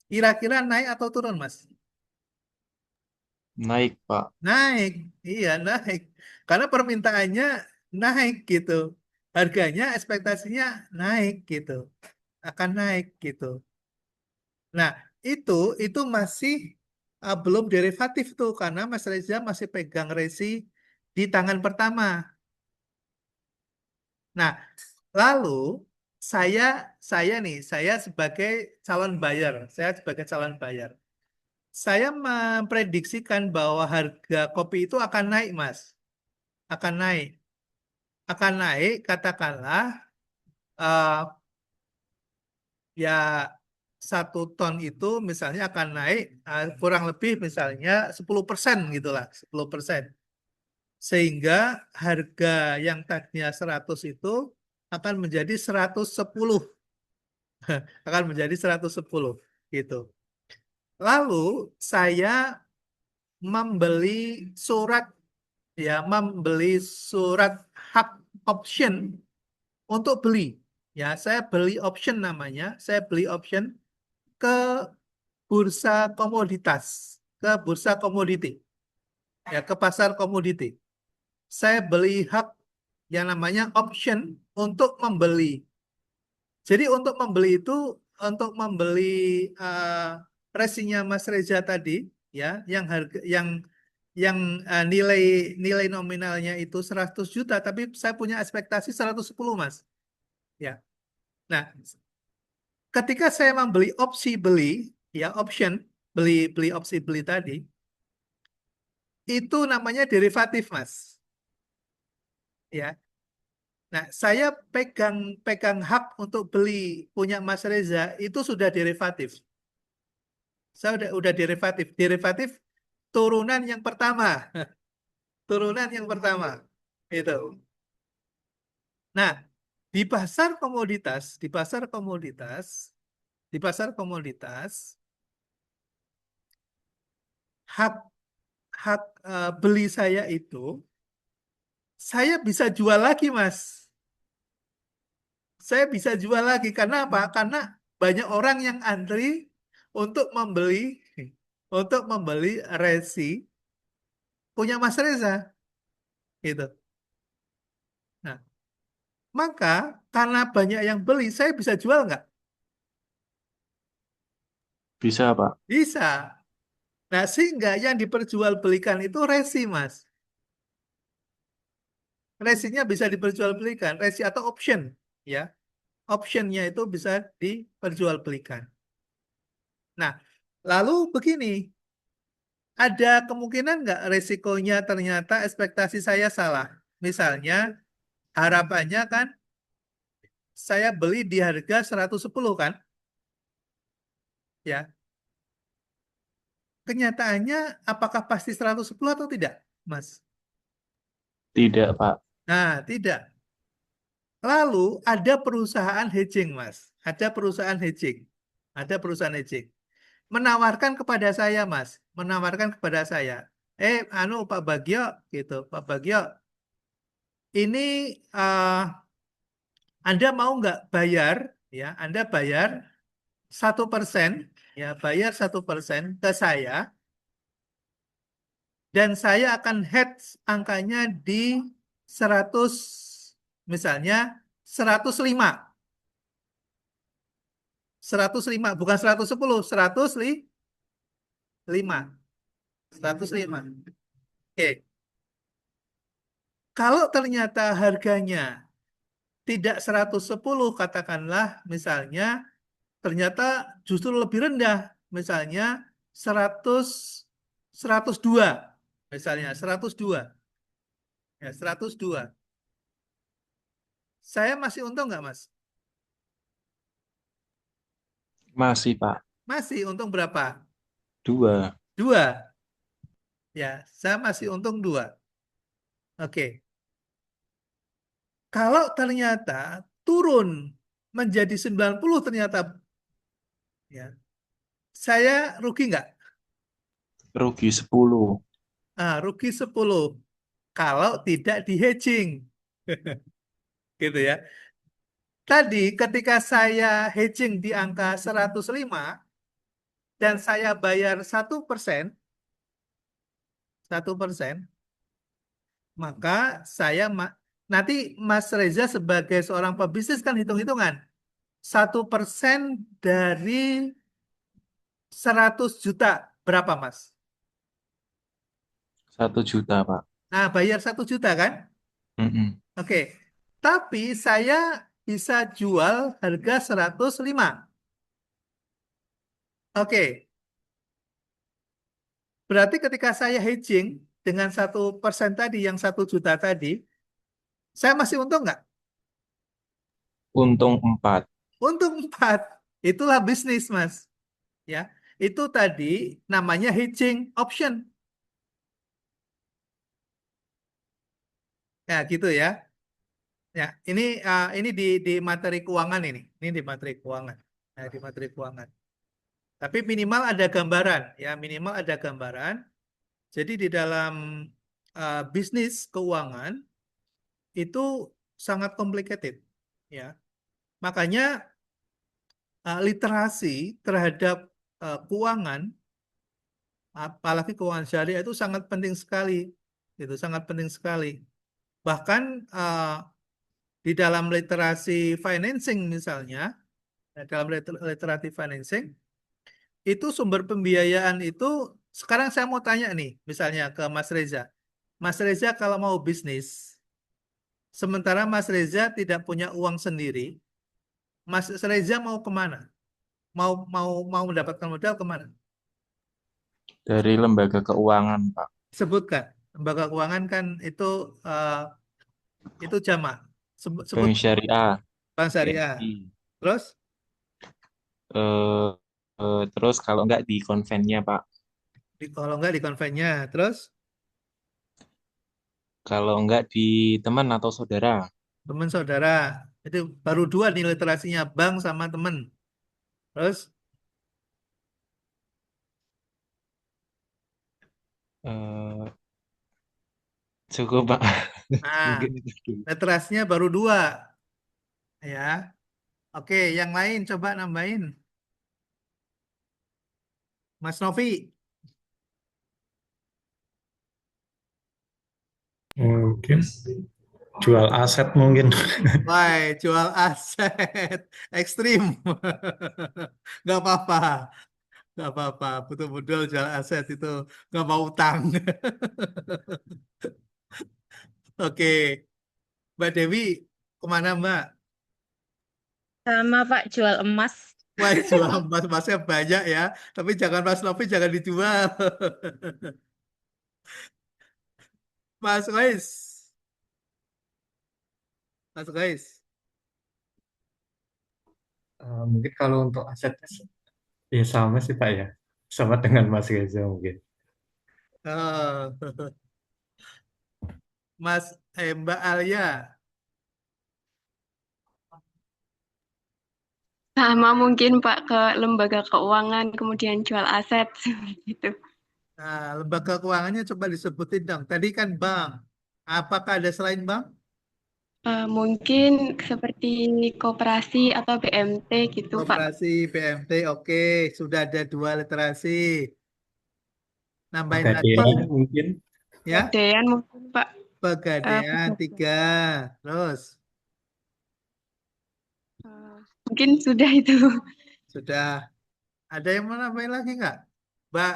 kira-kira naik atau turun, Mas? Naik, Pak. Naik, iya naik. Karena permintaannya naik gitu. Harganya, ekspektasinya naik gitu. Akan naik gitu. Nah, itu masih belum derivatif tuh, karena Mas Reza masih pegang resi di tangan pertama. Nah, lalu saya sebagai calon buyer, saya memprediksikan bahwa harga kopi itu akan naik, Mas. Akan naik. Katakanlah eh, ya 1 ton itu misalnya akan naik kurang lebih misalnya 10% gitulah, 10%. Sehingga harga yang tadinya 100 itu akan menjadi 110. Akan menjadi 110 gitu. Lalu saya membeli surat membeli surat hak option untuk beli. Ya, saya beli option namanya, saya beli option ke bursa komoditas, ke bursa komoditi, ya ke pasar komoditi. Saya beli hak yang namanya option untuk membeli. Jadi untuk membeli resinya Mas Reza tadi, ya, yang nilai nilai nominalnya itu 100 juta, tapi saya punya ekspektasi 110, Mas. Ya. Nah, ketika saya membeli opsi beli, ya option beli opsi beli tadi, itu namanya derivatif, Mas. Ya. Nah, saya pegang hak untuk beli punya Mas Reza itu sudah derivatif. Saya udah derivatif. Derivatif turunan yang pertama. Turunan yang pertama. Itu. Nah, di pasar komoditas, hak hak beli saya itu saya bisa jual lagi, Mas. Saya bisa jual lagi karena apa? Karena banyak orang yang antri untuk membeli resi punya Mas Reza, gitu. Nah, maka karena banyak yang beli, saya bisa jual nggak? Bisa, Pak. Bisa. Nah, sehingga yang diperjualbelikan itu resi, Mas. Resinya bisa diperjualbelikan, resi atau option, ya. Optionnya itu bisa diperjualbelikan. Nah, lalu begini, ada kemungkinan nggak resikonya ternyata ekspektasi saya salah? Misalnya, harapannya kan saya beli di harga 110 kan? Ya, kenyataannya apakah pasti 110 atau tidak, Mas? Tidak, Pak. Nah, tidak. Lalu ada perusahaan hedging, Mas. Ada perusahaan hedging. Menawarkan kepada saya, Mas. Menawarkan kepada saya. Pak Bagio, gitu. Pak Bagio, ini Anda mau nggak bayar, ya? Anda bayar 1%, ya, bayar 1% ke saya, dan saya akan hedge angkanya di 100, misalnya 105. 105, bukan 110, 105. 105. Oke. Kalau ternyata harganya tidak 110, katakanlah misalnya ternyata justru lebih rendah, misalnya 100, 102. Misalnya 102. Ya, 102. Saya masih untung nggak, Mas? Masih, Pak. Masih untung berapa? 2. 2. Ya, saya masih untung 2. Oke. Kalau ternyata turun menjadi 90 ternyata, ya, saya rugi nggak? Rugi 10. Rugi 10 kalau tidak di hedging. Gitu ya. Tadi ketika saya hedging di angka 105 dan saya bayar 1%, maka nanti Mas Reza sebagai seorang pebisnis kan hitung-hitungan. 1% dari 100 juta berapa, Mas? 1 juta, Pak. Nah, bayar 1 juta kan? Mm-mm. Oke. Tapi saya bisa jual harga 105. Oke, berarti ketika saya hedging dengan 1% tadi, yang 1 juta tadi, saya masih untung nggak? Untung 4. Untung 4. Itulah bisnis, Mas. Ya, itu tadi namanya hedging option. Ya, gitu ya. Ya, ini di materi keuangan ini. Ini di materi keuangan. Nah, di materi keuangan. Tapi minimal ada gambaran, ya, minimal ada gambaran. Jadi di dalam bisnis keuangan itu sangat complicated, ya. Makanya literasi terhadap keuangan, apalagi keuangan syariah itu sangat penting sekali. Itu sangat penting sekali. Bahkan di dalam literasi financing misalnya, dalam literasi financing, itu sumber pembiayaan itu, sekarang saya mau tanya nih, misalnya ke Mas Reza. Mas Reza kalau mau bisnis, sementara Mas Reza tidak punya uang sendiri, Mas Reza mau kemana? Mau mendapatkan modal kemana? Dari lembaga keuangan, Pak. Sebutkan. Lembaga keuangan kan itu jamak. Sebut Bank Syariah, Bank Syariah. BNI. Terus Eh, terus kalau nggak di konvennya, Pak. kalau nggak di konvennya, terus Kalau nggak di teman atau saudara. teman saudara. Itu baru 2 nih literasinya, bank sama teman. Terus Eh, cukup, Pak. nah, Mungkin itu dulu. literasinya baru 2, ya. Oke, yang lain coba nambahin. Mas Novi. Mungkin jual aset mungkin. Wah, jual aset. Ekstrim. Nggak apa-apa. Nggak apa-apa. Betul-betul jual aset itu nggak mau utang. Oke. Mbak Dewi, kemana Mbak? Sama Pak, jual emas. Wah, jual emas-emasnya banyak ya. Tapi jangan Mas Novi, jangan dijual. Mas Wais. Mas Wais. Mungkin kalau untuk aset ya sama sih Pak ya. Sama dengan Mas Reza mungkin. Oh. Mbak Alia. Sama mungkin Pak ke lembaga keuangan, kemudian jual aset gitu. Nah, lembaga keuangannya coba disebutin dong. Tadi kan bank. Apakah ada selain bank? Mungkin seperti koperasi atau BMT gitu Pak. Koperasi, BMT, oke. Sudah ada 2 literasi. Nambahin lagi, Pegadaian mungkin. ya. Pegadaian mungkin Pak. Pegadaian, Pegadaian. 3. Terus, Mungkin sudah itu. sudah. Ada yang mau nambahin lagi nggak? Mbak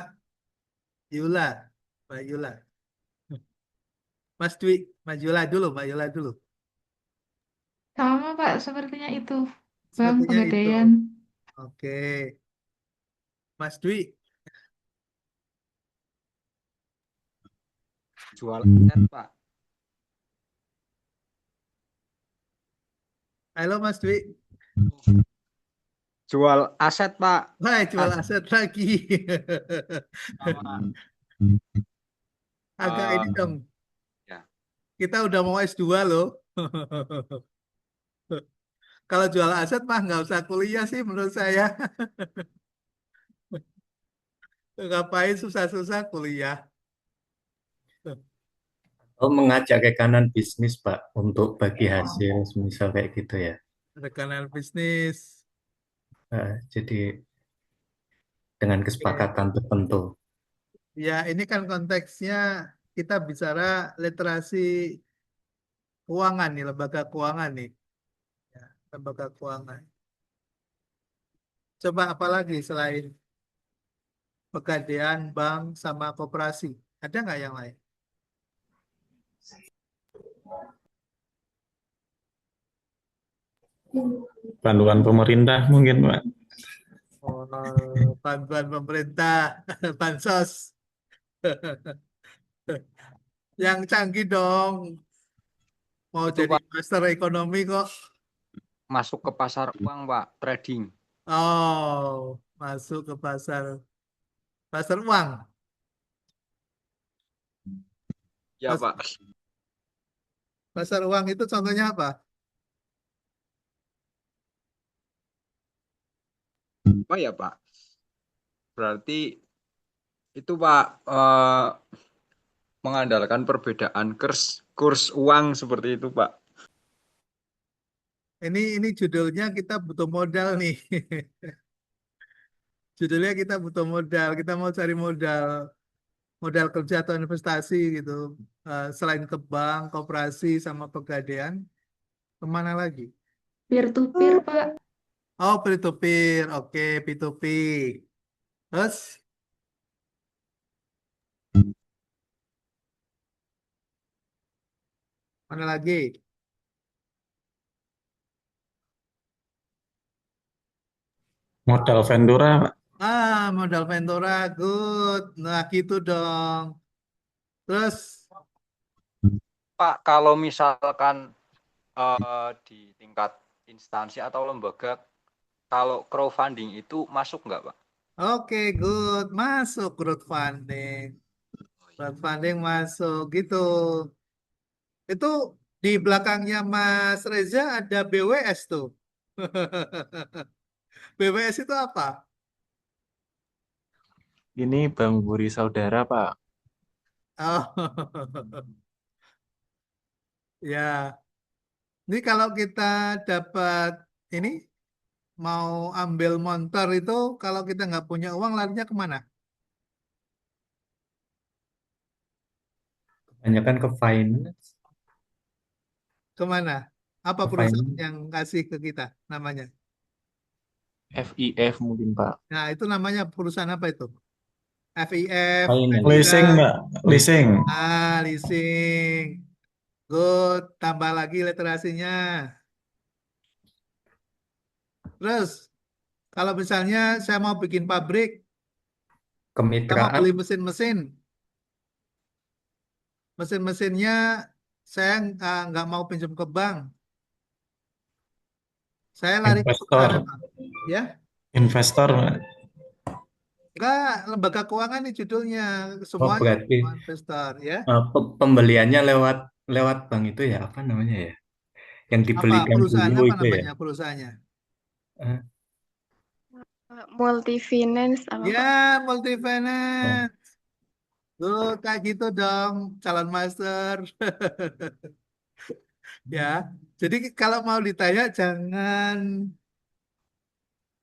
Yula. Mbak Yula. Mas Dwi, Mbak Yula dulu, Mbak Yula dulu. Sama Pak, sepertinya itu. Bank Sepertinya itu. Pegadaian. Oke. Mas Dwi, Jual aset, Pak. halo Mas Dwi. Jual aset, Pak. Wah, jual aset lagi. Agak ini Eh, dong. ya. Kita udah mau S2 loh. Kalau jual aset mah nggak usah kuliah sih menurut saya. Ngapain susah-susah kuliah. Oh, mengajak ke kanan bisnis Pak untuk bagi hasil misal kayak gitu ya. Rekanan bisnis. Jadi dengan Oke. kesepakatan tertentu. Ya, ini kan konteksnya kita bicara literasi keuangan nih, lembaga keuangan nih. Ya, lembaga keuangan. Coba apa lagi selain pegadaian, bank, sama koperasi? Ada nggak yang lain? Bantuan pemerintah mungkin, Pak. Oh, bantuan pemerintah, bansos. Yang canggih dong. Mau Itu jadi Pak master ekonomi kok. masuk ke pasar uang Pak, trading. Oh, masuk ke pasar uang. Ya Pas- Pak. Pasar uang itu contohnya apa? Apa ya Pak? Berarti itu Pak mengandalkan perbedaan kurs uang seperti itu Pak. Ini judulnya kita butuh modal nih. Judulnya kita butuh modal. Kita mau cari modal kerja atau investasi gitu. Selain ke bank, koperasi, sama pegadaian, kemana lagi? Peer to peer, Pak. Oh, peer to peer. Oke, P2P. Terus, mana lagi? Modal Ventura, Pak. Modal Ventura, good. Nah, gitu dong. Terus, Pak, kalau misalkan di tingkat instansi atau lembaga, kalau crowdfunding itu masuk nggak Pak? oke, good. Masuk crowdfunding. Crowdfunding masuk, gitu. Itu di belakangnya Mas Reza ada BWS tuh. BWS itu apa? Ini Bang Buri Saudara, Pak. Oh, ya. Ini kalau kita dapat ini mau ambil motor itu, kalau kita nggak punya uang larinya kemana? Kebanyakan ke finance, Kemana? Apa ke perusahaan finance. yang kasih ke kita namanya? FIF mungkin, Pak. Nah, itu namanya perusahaan apa itu? FIF, Finance. Mandira, Leasing, Mbak. Leasing. leasing. Good, tambah lagi literasinya. Terus, kalau misalnya saya mau bikin pabrik, saya mau Kemitraan, beli mesin-mesin, mesin-mesinnya saya nggak mau pinjam ke bank, saya lari ke perusahaan Investor. apa? Ya, Investor, Mbak. enggak, lembaga keuangan nih judulnya, oh semuanya berarti investor ya. pembeliannya lewat lewat bank itu ya apa namanya ya? Yang Apa dibelikan perusahaan dulu apa itu ya. namanya perusahaannya? Eh, Multifinance apa Pak? Ya, oh, multifinance. Tuh, kayak gitu dong, calon master. Ya, jadi kalau mau ditanya jangan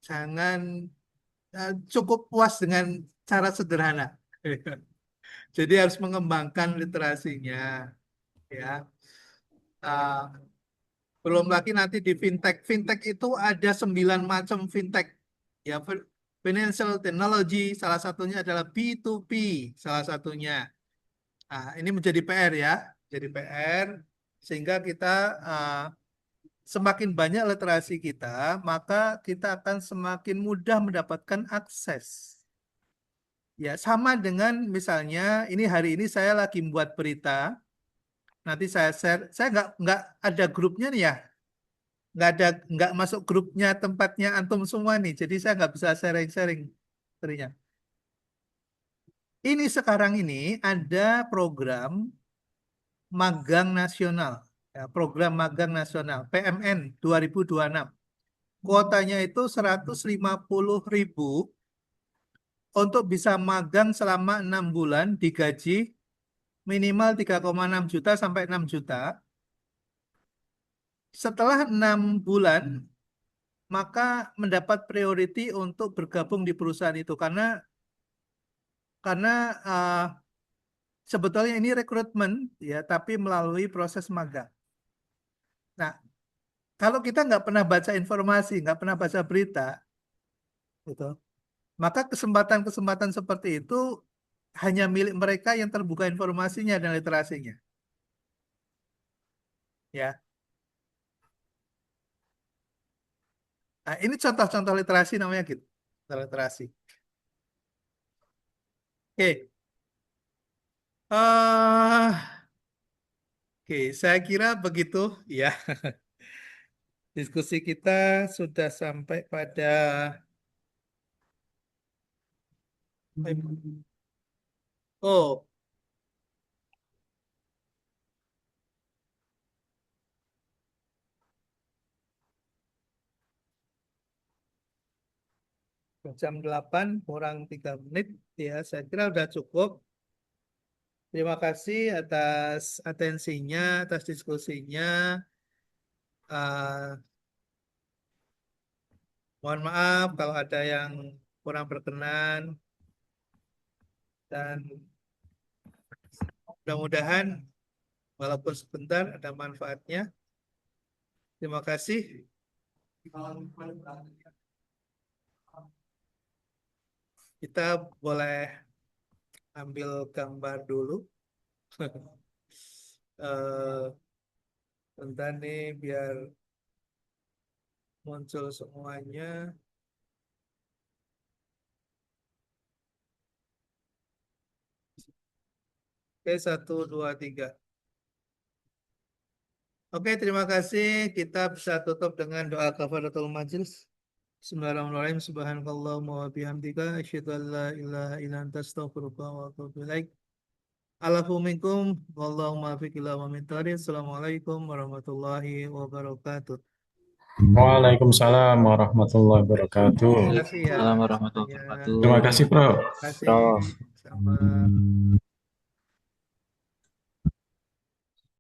jangan cukup puas dengan cara sederhana. Jadi harus mengembangkan literasinya, ya. Uh, Belum lagi nanti di fintech. Fintech itu ada 9 macam fintech. Ya, financial technology salah satunya adalah B2B salah satunya. Nah, ini menjadi PR ya, jadi PR sehingga kita uh, semakin banyak literasi kita, maka kita akan semakin mudah mendapatkan akses. Ya, sama dengan misalnya ini hari ini saya lagi membuat berita, nanti saya share, saya nggak ada grupnya nih ya, nggak masuk grupnya tempatnya antum semua nih, jadi saya nggak bisa sharing-sharing materinya. Ini sekarang ini ada program magang nasional, ya, program magang nasional PMN 2026. Kuotanya itu 150.000 untuk bisa magang selama 6 bulan digaji minimal 3,6 juta sampai 6 juta. Setelah 6 bulan, maka mendapat priority untuk bergabung di perusahaan itu karena sebetulnya ini rekrutmen ya, tapi melalui proses magang. Nah, kalau kita nggak pernah baca informasi, nggak pernah baca berita, gitu, maka kesempatan-kesempatan seperti itu hanya milik mereka yang terbuka informasinya dan literasinya. Ya, Nah, ini contoh-contoh literasi namanya gitu. Contoh literasi. Oke. eh oke, saya kira begitu ya. Diskusi kita sudah sampai pada oh, jam 8 kurang 3 menit ya. Saya kira sudah cukup. Terima kasih atas atensinya, atas diskusinya. Eh, Mohon maaf kalau ada yang kurang berkenan dan mudah-mudahan walaupun sebentar ada manfaatnya. Terima kasih. Kita boleh ambil gambar dulu. Eh, Bentar nih biar muncul semuanya. Oke, 1, 2, 3. Oke, terima kasih. Kita bisa tutup dengan doa kafaratul majelis. Bismillahirrahmanirrahim. Subhanakallahumma wa bihamdika asyhadu an la ilaha illa anta astaghfiruka wa atubu ilaik. Alafu minkum wallahu muwaffiq ila aqwamit thoriq. Assalamualaikum warahmatullahi wabarakatuh. Waalaikumsalam warahmatullahi wabarakatuh. Terima kasih ya. Waalaikumsalam warahmatullahi Semuanya. wabarakatuh. Terima kasih, Bro. Terima kasih. Prof. Sama.